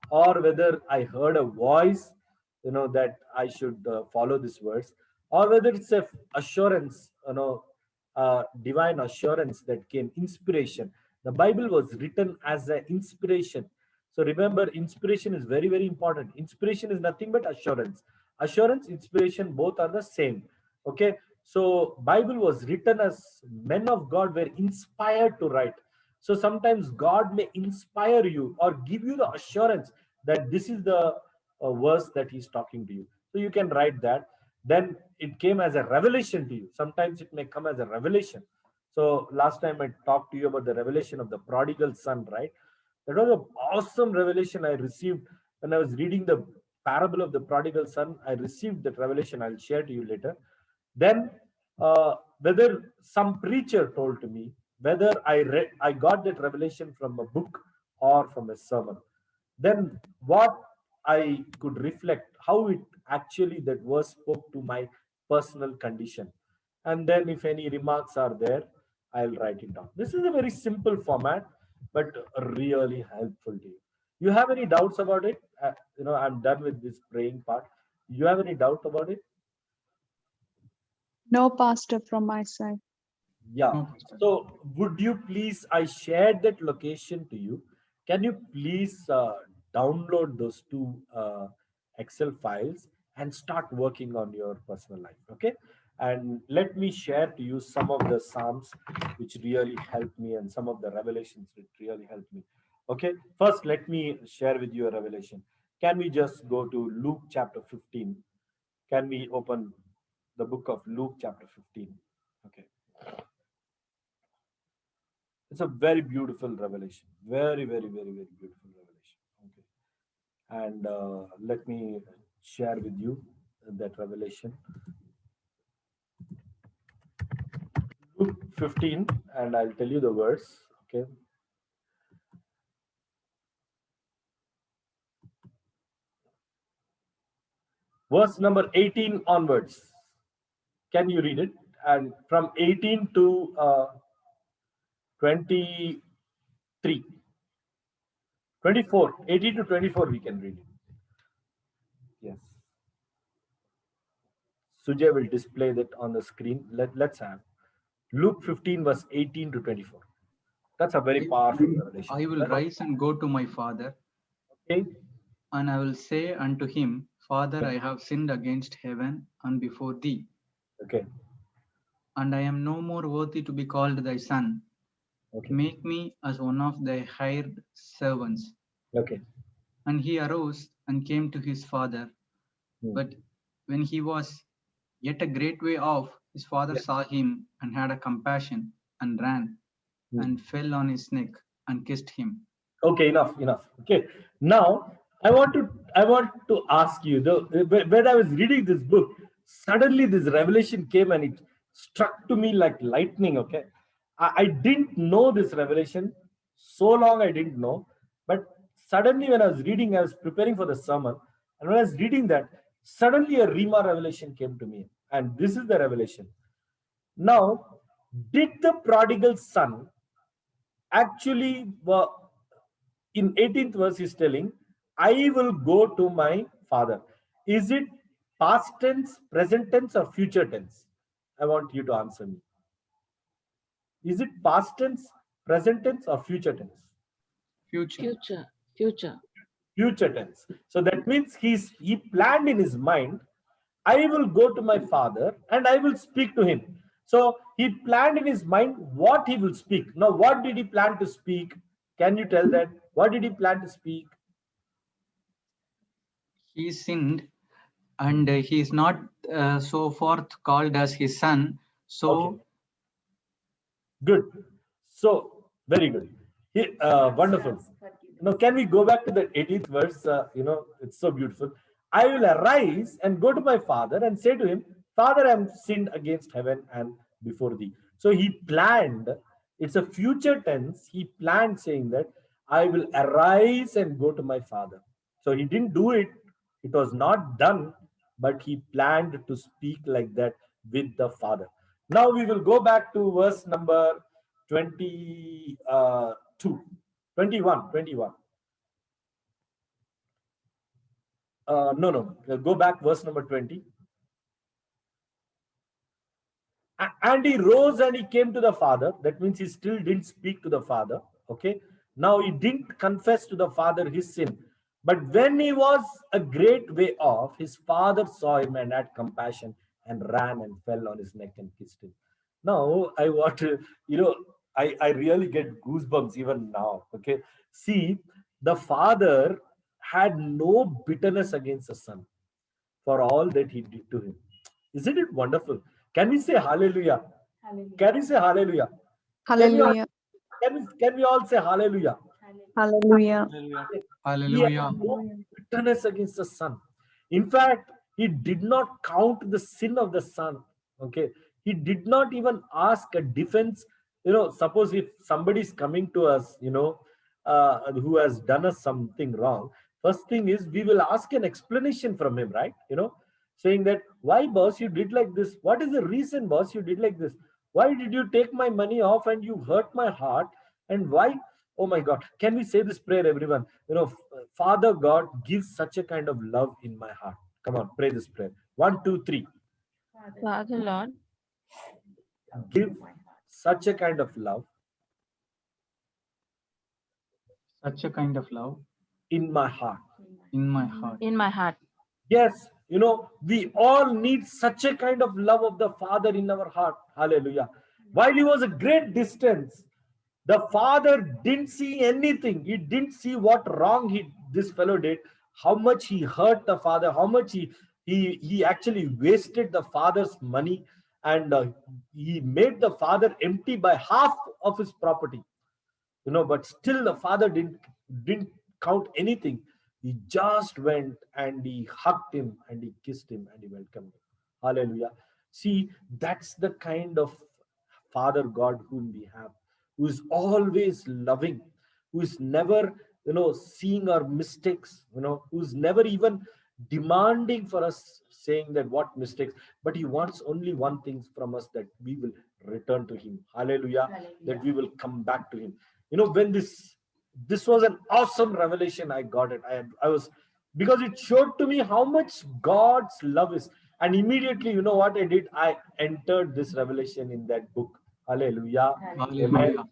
or whether I heard a voice, that I should follow this verse, or whether it's a assurance, divine assurance that came, inspiration. The Bible was written as an inspiration. So remember, inspiration is very, very important. Inspiration is nothing but assurance. Assurance, inspiration, both are the same. Okay, so Bible was written as men of God were inspired to write. So sometimes God may inspire you or give you the assurance that this is the verse that he's talking to you. So you can write that. Then it came as a revelation to you. Sometimes it may come as a revelation. So last time I talked to you about the revelation of the prodigal son, right? That was an awesome revelation I received when I was reading the parable of the prodigal son. I received that revelation. I'll share to you later. Then whether some preacher told to me, whether I got that revelation from a book or from a sermon, then what I could reflect, how it actually that verse spoke to my personal condition. And then if any remarks are there, I'll write it down. This is a very simple format, but really helpful to you. You have any doubts about it? I'm done with this praying part. You have any doubt about it? No, Pastor, from my side. Yeah. No, Pastor. So would you please, I shared that location to you. Can you please download those two Excel files and start working on your personal life? Okay. And let me share to you some of the Psalms which really helped me and some of the revelations which really helped me. Okay. First, let me share with you a revelation. Can we just go to Luke chapter 15? Can we open the book of Luke chapter 15? Okay. It's a very beautiful revelation. Very, very, very, very beautiful revelation. Okay. And let me share with you that revelation. Luke 15, and I'll tell you the verse. Okay. Verse number 18 onwards. Can you read it? And from 18 to 23. 24. 18 to 24 we can read it. Yes. Sujay will display that on the screen. Let's have Luke 15 verse 18 to 24. That's a very powerful revelation. I will rise and go to my father, Okay. and I will say unto him, Father, I have sinned against heaven and before thee, Okay. and I am no more worthy to be called thy son. Okay. Make me as one of thy hired servants. Okay. And he arose and came to his father. Hmm. But when he was yet a great way off, his father Yes. saw him and had a compassion and ran Hmm. and fell on his neck and kissed him. Okay. Enough. Okay. Now I want to ask you. When I was reading this book, suddenly this revelation came and it struck to me like lightning. Okay. I didn't know this revelation so long. I didn't know, but suddenly when I was reading, I was preparing for the sermon, and when I was reading that, suddenly a Rima revelation came to me, and this is the revelation. Now, did the prodigal son actually in 18th verse is telling, I will go to my father? Is it past tense, present tense, or future tense? I want you to answer me. Is it past tense, present tense, or future tense? Future. Future tense. So that means he planned in his mind, I will go to my father and I will speak to him. So he planned in his mind what he will speak. Now, what did he plan to speak? Can you tell that? What did he plan to speak? He sinned, and he is not so forth called as his son. So Okay. Good. So very good. Wonderful. Now, can we go back to the 18th verse? It's so beautiful. I will arise and go to my father and say to him, Father, I am sinned against heaven and before thee. So he planned, it's a future tense. He planned saying that I will arise and go to my father. So he didn't do it. It was not done, but he planned to speak like that with the father. Now we will go back to verse number 22. 21. No. Go back, verse number 20. And he rose and he came to the father. That means he still didn't speak to the father. Okay. Now he didn't confess to the father his sin. But when he was a great way off, his father saw him and had compassion and ran and fell on his neck and kissed him. Now I want to, I really get goosebumps even now. Okay. See, the father had no bitterness against the son for all that he did to him. Isn't it wonderful? Can we say hallelujah? Hallelujah. Can we say hallelujah? Hallelujah. Can we all say hallelujah? Hallelujah. Hallelujah. He hallelujah. had no bitterness against the son. In fact, he did not count the sin of the son. Okay. He did not even ask a defense. Suppose if somebody is coming to us, who has done us something wrong, first thing is we will ask an explanation from him, right? saying that, why boss you did like this? What is the reason boss you did like this? Why did you take my money off and you hurt my heart? And why? Oh my God, can we say this prayer, everyone? Father God, give such a kind of love in my heart. Come on, pray this prayer. 1 2 3. Father, Father Lord, Give such a kind of love Such a kind of love in my heart. in my heart. in my heart. Yes, we all need such a kind of love of the Father in our heart. Hallelujah. While he was a great distance, the Father didn't see anything. He didn't see what wrong this fellow did, how much he hurt the Father, how much he actually wasted the Father's money, and he made the Father empty by half of his property. But still the Father didn't count anything. He just went and he hugged him and he kissed him and he welcomed him. Hallelujah. See, that's the kind of Father God whom we have, who is always loving, who is never seeing our mistakes, who's never even demanding for us, saying that what mistakes, but he wants only one thing from us, that we will return to him. Hallelujah. That we will come back to him. When this was an awesome revelation, I got it. I was, because it showed to me how much God's love is. And immediately, you know what I did? I entered this revelation in that book. Hallelujah. Amen. Hallelujah.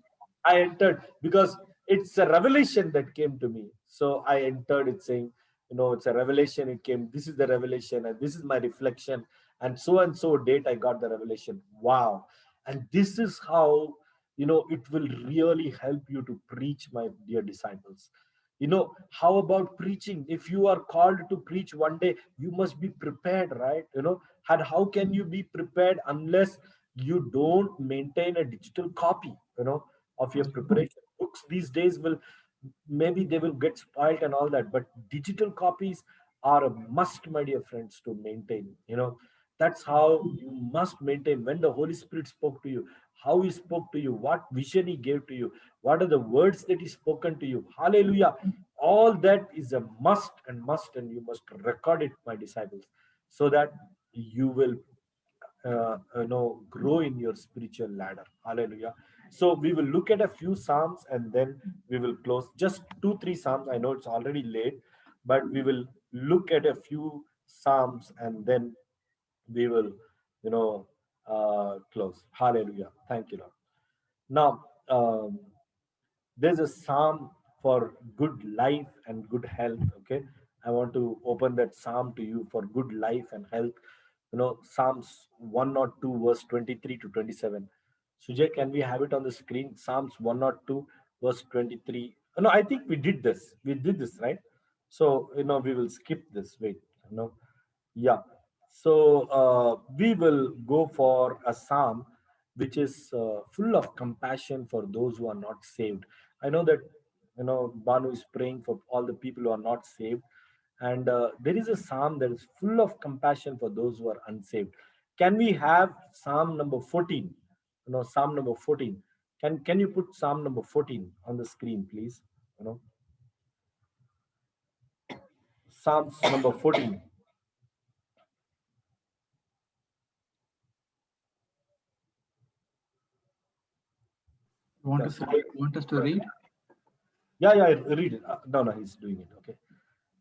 I entered because it's a revelation that came to me. So I entered it saying, it's a revelation. It came, this is the revelation, and this is my reflection. And so date I got the revelation. Wow. And this is how, it will really help you to preach, my dear disciples. How about preaching? If you are called to preach one day, you must be prepared, right? And how can you be prepared unless you don't maintain a digital copy, of your preparation? Books these days maybe they will get spoiled and all that, but digital copies are a must, my dear friends, to maintain. That's how you must maintain. When the Holy Spirit spoke to you, how he spoke to you, what vision he gave to you, what are the words that he spoken to you. Hallelujah. All that is a must, and you must record it, my disciples, so that you will grow in your spiritual ladder. Hallelujah. So we will look at a few psalms and then we will close. Just 2 3 psalms. I know it's already late, but we will look at a few psalms and then we will close. Hallelujah. Thank you, Lord. Now, there's a psalm for good life and good health. Okay, I want to open that psalm to you for good life and health. Psalms 102 verse 23 to 27. Sujay, can we have it on the screen? Psalms 102 verse 23. No, I think we did this right. So we will skip this. Wait. Yeah. So we will go for a psalm which is full of compassion for those who are not saved. I know that Banu is praying for all the people who are not saved, and there is a psalm that is full of compassion for those who are unsaved. Can we have Psalm number 14? Psalm number 14. Can you put Psalm number 14 on the screen, please? Psalms number 14. You want Yes. us to read? Yeah, read it. No, he's doing it. Okay.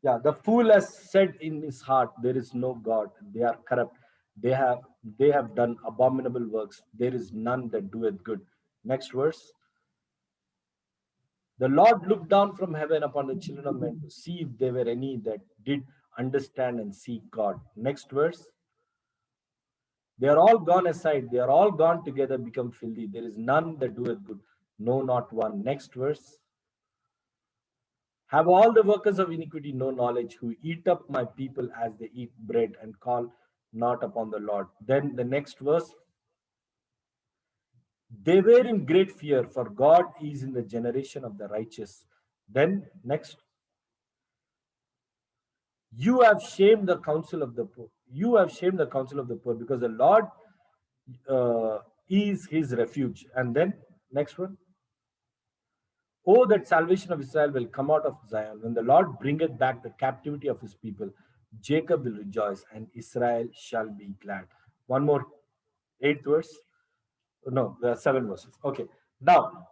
Yeah, the fool has said in his heart, there is no God. They are corrupt. They have done abominable works. There is none that doeth good. Next verse. The Lord looked down from heaven upon the children of men to see if there were any that did understand and seek God. Next verse. They are all gone aside. They are all gone together, become filthy. There is none that doeth good. No, not one. Next verse. Have all the workers of iniquity no knowledge, who eat up my people as they eat bread and call not upon the Lord? Then the next verse. They were in great fear, for God is in the generation of the righteous. Then next. You have shamed the counsel of the poor. You have shamed the counsel of the poor, because the Lord is his refuge. And then next one. Oh, that salvation of Israel will come out of Zion, when the Lord bringeth back the captivity of his people. Jacob will rejoice and Israel shall be glad. One more, eighth verse. No, there are seven verses. Okay. Now,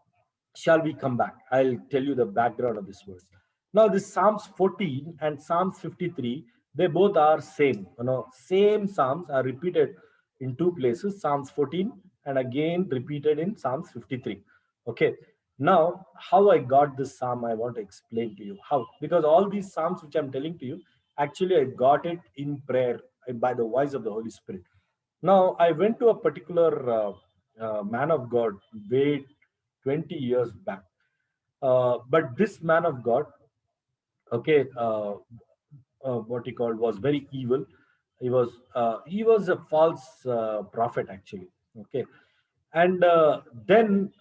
shall we come back? I'll tell you the background of this verse. Now, this Psalms 14 and Psalms 53, they both are same. Same Psalms are repeated in two places, Psalms 14 and again repeated in Psalms 53. Okay. Now, how I got this Psalm, I want to explain to you. How? Because all these Psalms which I'm telling to you, actually I got it in prayer by the voice of the Holy Spirit. Now, I went to a particular man of God way 20 years back. But this man of God, okay, what he called was very evil. He was a false prophet actually. Okay, and then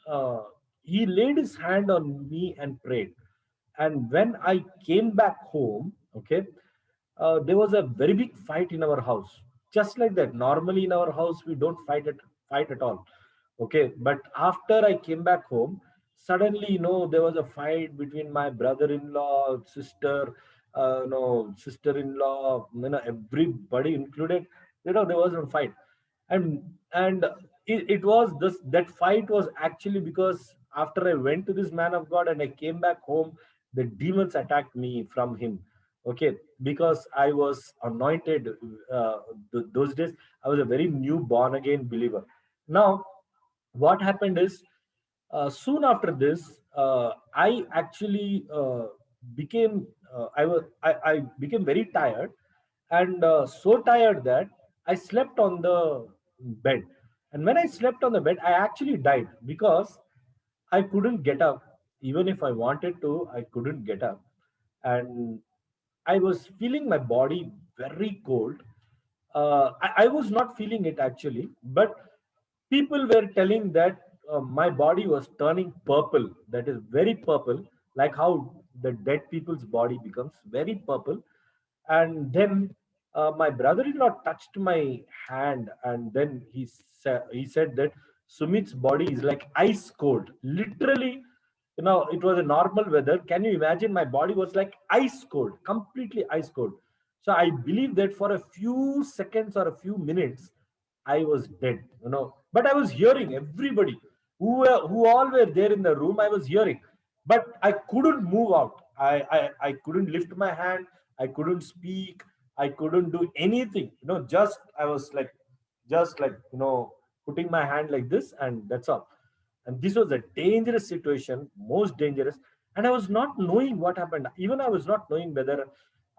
he laid his hand on me and prayed. And when I came back home, okay, there was a very big fight in our house. Just like that. Normally in our house we don't fight at all. Okay, but after I came back home, suddenly there was a fight between my brother-in-law, sister, sister-in-law, everybody included. There was a fight, and it was this that fight was actually because after I went to this man of God and I came back home, the demons attacked me from him. Okay, because I was anointed those days. I was a very new born again believer. Now, what happened is, soon after this, I actually became I became very tired, and so tired that I slept on the bed. And when I slept on the bed, I actually died because I couldn't get up. Even if I wanted to, I couldn't get up. And I was feeling my body very cold. I was not feeling it actually, but people were telling that my body was turning purple. That is very purple, like how the dead people's body becomes very purple. And then my brother-in-law touched my hand, and then he said that Sumit's body is like ice cold. Literally, it was a normal weather. Can you imagine? My body was like ice cold, completely ice cold. So I believe that for a few seconds or a few minutes, I was dead. But I was hearing everybody who all were there in the room. I was hearing, but I couldn't move out. I couldn't lift my hand. I couldn't speak. I couldn't do anything. Just I was like, just like putting my hand like this, and that's all. And this was a dangerous situation, most dangerous. And I was not knowing what happened. Even I was not knowing whether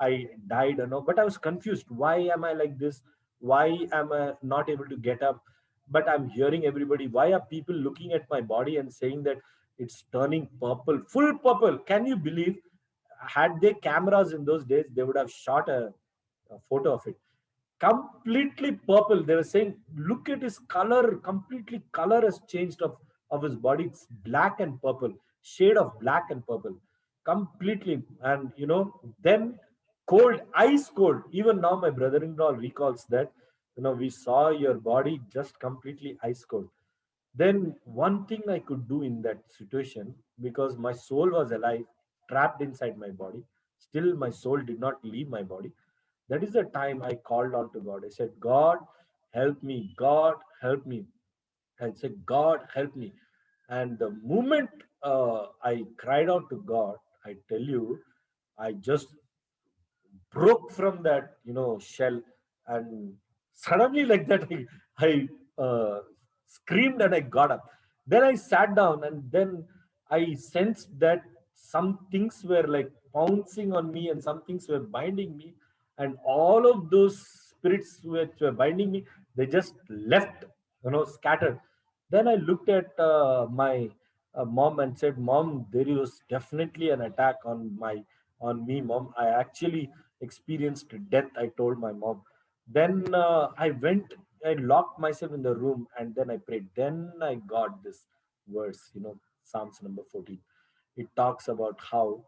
I died or no. But I was confused. Why am I like this? Why am I not able to get up? But I'm hearing everybody. Why are people looking at my body and saying that it's turning purple, full purple? Can you believe? Had they cameras in those days, they would have shot a photo of it. Completely purple. They were saying, look at his color. Completely color has changed of his body. It's black and purple, shade of black and purple, completely. And then cold, ice cold. Even now, my brother-in-law recalls that we saw your body just completely ice cold. Then one thing I could do in that situation, because my soul was alive, trapped inside my body, still my soul did not leave my body. That is the time I called on to God. I said, God, help me. God, help me. I said, God, help me. And the moment I cried out to God, I tell you, I just broke from that shell, and suddenly like that I screamed and I got up. Then I sat down, and then I sensed that some things were like pouncing on me and some things were binding me, and all of those spirits which were binding me, they just left, scattered. Then I looked at my mom and said, Mom, there was definitely an attack on me, Mom. I actually experienced death, I told my mom. Then I went, I locked myself in the room, and then I prayed. Then I got this verse, Psalms number 14. It talks about how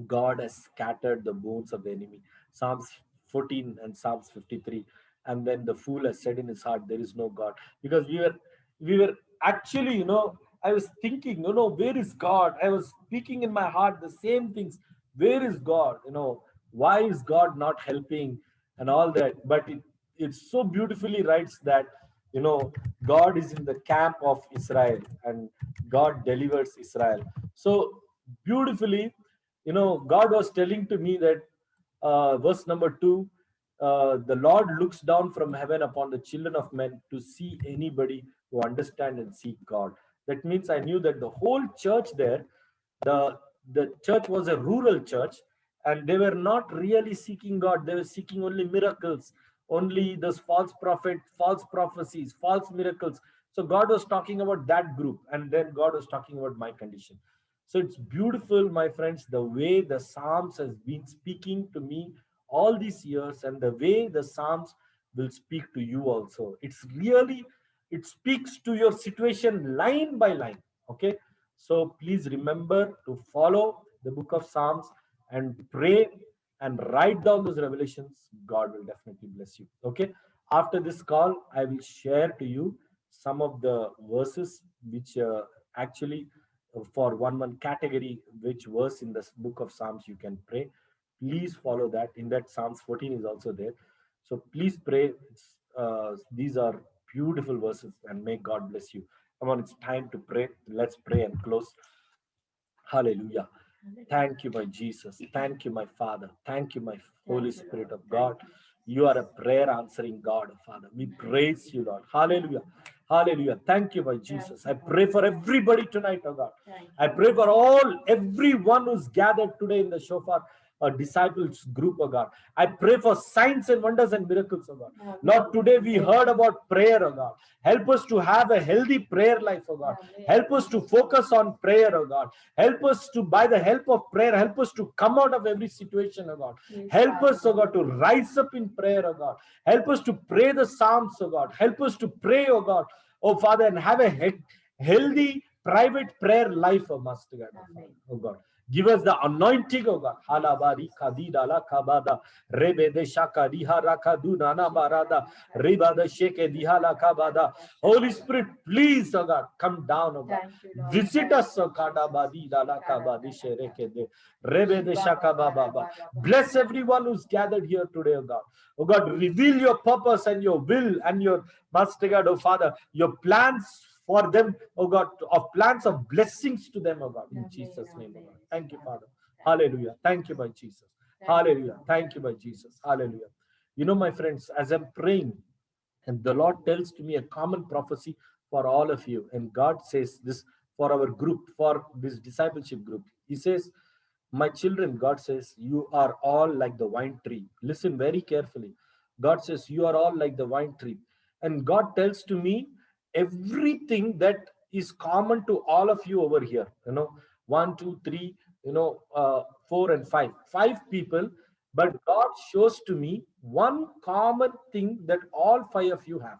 God has scattered the bones of the enemy. Psalms 14 and Psalms 53. And then the fool has said in his heart, there is no God. Because we were actually, I was thinking, where is God? I was speaking in my heart the same things. Where is God? why is God not helping and all that. But it so beautifully writes that, God is in the camp of Israel and God delivers Israel. So beautifully, God was telling to me that, verse number 2, the Lord looks down from heaven upon the children of men to see anybody who understand and seek God. That means I knew that the whole church there, the the church was a rural church, and they were not really seeking God. They were seeking only miracles, only those false prophet, false prophecies, false miracles. So God was talking about that group, and then God was talking about my condition. So it's beautiful, my friends, the way the Psalms has been speaking to me all these years, and the way the Psalms will speak to you also. It's really, it speaks to your situation line by line. Okay. So please remember to follow the book of Psalms and pray and write down those revelations. God will definitely bless you. Okay. After this call, I will share to you some of the verses which actually for one category, which verse in this book of Psalms you can pray. Please follow that. In that, Psalms 14 is also there. So please pray. These are beautiful verses, and may God bless you. Come on, it's time to pray. Let's pray and close. Hallelujah. Thank you, my Jesus. Thank you, my Father. Thank you, my Holy Spirit of God. You are a prayer answering God, Father. We praise you, Lord. Hallelujah. Hallelujah. Thank you, my Jesus. I pray for everybody tonight, oh God. I pray for everyone who's gathered today in the Shofar disciples group, oh God. I pray for signs and wonders and miracles, oh God. Lord, today we heard about prayer, oh God. Help us to have a healthy prayer life, oh God. Help us to focus on prayer, oh God. Help us to, by the help of prayer, help us to come out of every situation, oh God. Help us, oh God, to rise up in prayer, oh God. Help us to pray the Psalms, oh God. Help us to pray, oh God, oh Father, and have a healthy private prayer life, oh Master God, oh God. Give us the anointing, oh God. Halabari kadida la kabada rebe de shaka diha rakadu nana barada reba de sheke diha la kabada. Holy Spirit, please, oh God, come down, oh God. Visit us, oh God. Abadi la la kabadi shereke de rebe de shaka baba. Bless everyone who's gathered here today, oh God. Oh God, reveal your purpose and your will and your, Master God, oh Father, your plans for them, oh God, of plans of blessings to them, oh God, in Jesus' name, oh God. Thank you, Father. Hallelujah. Thank you, my Jesus. Hallelujah. Thank you, my Jesus. Hallelujah. My friends, as I'm praying, and the Lord tells to me a common prophecy for all of you, and God says this for our group, for this discipleship group. He says, my children, God says, you are all like the vine tree. Listen very carefully. God says, you are all like the vine tree. And God tells to me everything that is common to all of you over here. 1, 2, 3, 4 and 5. 5 people, but God shows to me one common thing that all 5 of you have.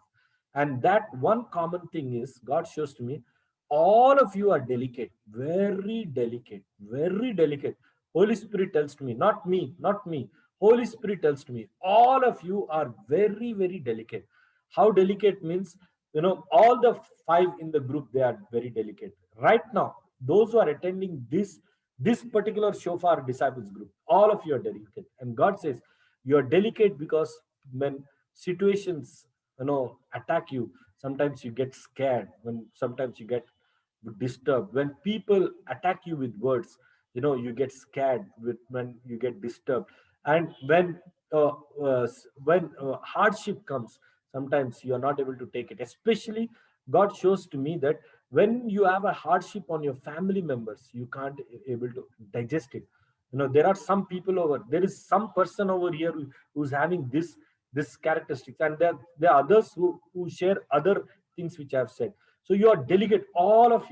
And that one common thing is, God shows to me, all of you are delicate, very delicate, very delicate. Holy Spirit tells to me, not me, not me. Holy Spirit tells to me, all of you are very, very delicate. How delicate means, all the 5 in the group, they are very delicate. Right now, those who are attending this particular Shofar disciples group, all of you are delicate. And God says, you are delicate because when situations, attack you, sometimes you get scared, when sometimes you get disturbed, when people attack you with words, you get scared when you get disturbed. And when hardship comes, sometimes you are not able to take it. Especially, God shows to me that when you have a hardship on your family members, you can't able to digest it. There are some people there is some person over here who's having this characteristics, and there are others who share other things which I have said. So you are delicate, all of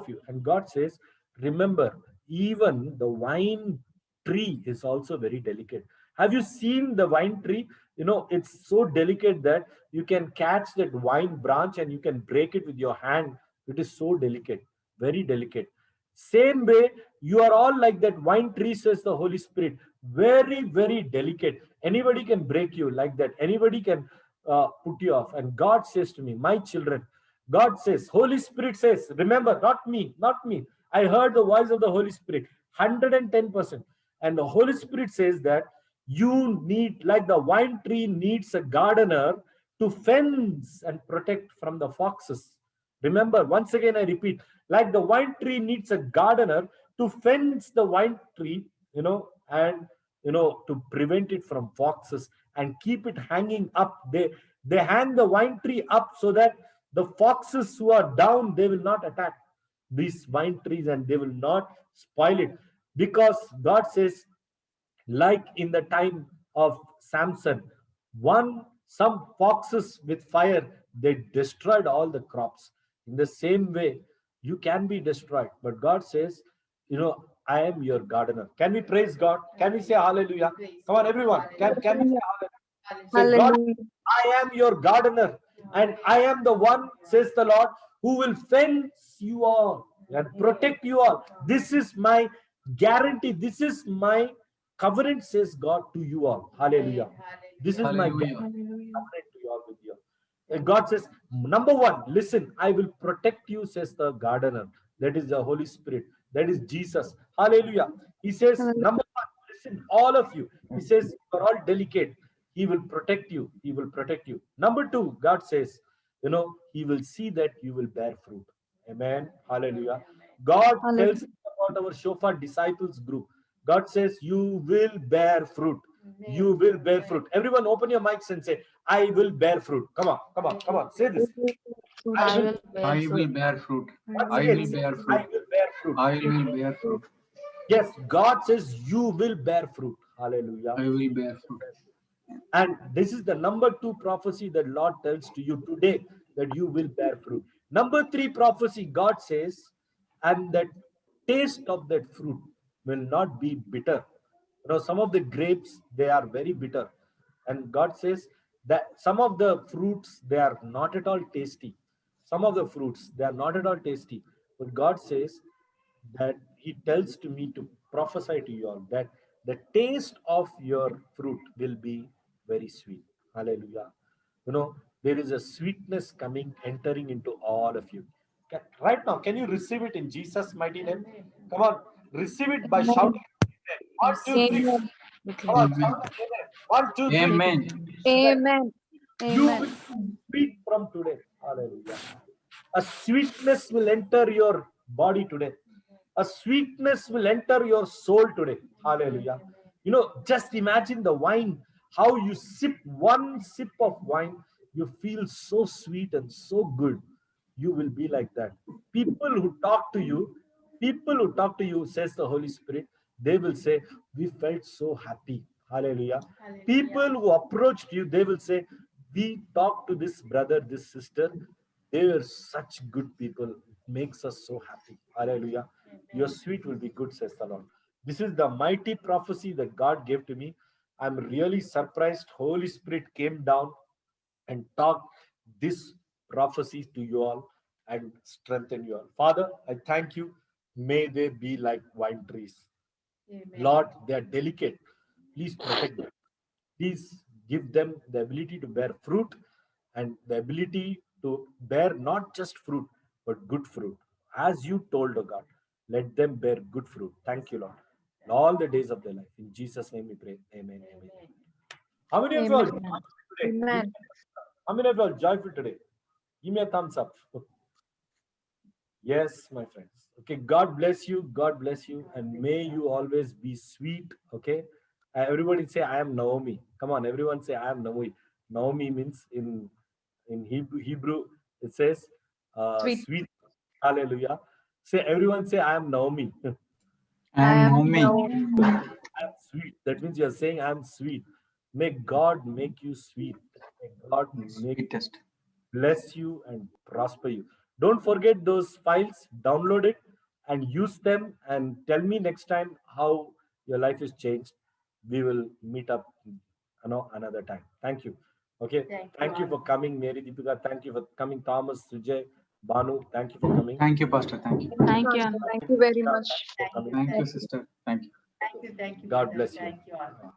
you. And God says, remember, even the wine tree is also very delicate. Have you seen the wine tree? It's so delicate that you can catch that wine branch and you can break it with your hand. It is so delicate, very delicate. Same way, you are all like that wine tree, says the Holy Spirit. Very, very delicate. Anybody can break you like that. Anybody can put you off. And God says to me, my children, God says, Holy Spirit says, remember, not me, not me. I heard the voice of the Holy Spirit, 110%. And the Holy Spirit says that You need, like the vine tree needs a gardener to fence and protect from the foxes. Remember, once again, I repeat, like the vine tree needs a gardener to fence the vine tree, and to prevent it from foxes and keep it hanging up. They hang the vine tree up so that the foxes who are down, they will not attack these vine trees and they will not spoil it, because God says, like in the time of Samson, some foxes with fire, they destroyed all the crops. In the same way, you can be destroyed, but God says, I am your gardener. Can we praise God? Can we say hallelujah? Come on, everyone. Can we say hallelujah? Say, God, Hallelujah. I am your gardener, and I am the one, says the Lord, who will fence you all and protect you all. This is my guarantee. This is my covenant, says God, to you all. Hallelujah. This is my Hallelujah. covenant to you all with you. And God says, number one, listen, I will protect you, says the gardener. That is the Holy Spirit. That is Jesus. Hallelujah. He says, number one, listen, all of you. He says, you're all delicate. He will protect you. He will protect you. Number two, God says, He will see that you will bear fruit. Amen. Hallelujah. God tells us about our Shofar disciples group. God says, you will bear fruit. You will bear fruit. Everyone open your mics and say, I will bear fruit. Come on, come on, come on. Say this. I will bear I will fruit. bear fruit. Once I again, will say, bear I fruit. will bear fruit. I will bear fruit. Yes, God says you will bear fruit. Hallelujah. I will bear fruit. And this is the number two prophecy that Lord tells to you today, that you will bear fruit. Number three prophecy, God says, and that taste of that fruit will not be bitter. Some of the grapes, they are very bitter. And God says that some of the fruits, they are not at all tasty. Some of the fruits, they are not at all tasty. But God says that He tells to me to prophesy to you all that the taste of your fruit will be very sweet. Hallelujah. There is a sweetness coming, entering into all of you. Right now, can you receive it in Jesus' mighty name? Come on, receive it by shouting. One, two, three. Amen. Come on, shout amen. One, two, three. Amen. Amen. You will Amen. be sweet from today. Hallelujah. A sweetness will enter your body today. A sweetness will enter your soul today. Hallelujah. Just imagine the wine, how you sip one sip of wine, you feel so sweet and so good. You will be like that. People who talk to you, says the Holy Spirit, they will say, we felt so happy. Hallelujah. People who approached you, they will say, we talked to this brother, this sister. They were such good people. It makes us so happy. Hallelujah. Your sweet will be good, says the Lord. This is the mighty prophecy that God gave to me. I'm really surprised. Holy Spirit came down and talked this prophecy to you all and strengthen you all. Father, I thank you. May they be like vine trees. Lord, they are delicate. Please protect them. Please give them the ability to bear fruit and the ability to bear not just fruit, but good fruit. As you told, oh God, let them bear good fruit. Thank you, Lord. In all the days of their life. In Jesus' name we pray. Amen. Amen. How many of you are Amen. joyful today? Amen. How many of you are joyful today? Give me a thumbs up. Yes, my friends. Okay, God bless you. God bless you. And may you always be sweet. Okay. Everybody say, I am Naomi. Come on, everyone say, I am Naomi. Naomi means in Hebrew it says Sweet. sweet. Hallelujah. Say, everyone say, I am Naomi. I I am am Naomi. now. I am sweet. That means you're saying, I am sweet. May God make you sweet. May God make Sweetest. bless you and prosper you. Don't forget those files, download it and use them and tell me next time how your life is changed. We will meet up another time. Thank you. Okay. Thank you for coming, Mary Deepika. Thank you for coming, Thomas, Sujay, Banu. Thank you for coming. Thank you, Pastor. Thank you. Thank you. Pastor, thank you very much. For coming. Thank you, sister. Thank you. Thank you. God bless you. Thank you all.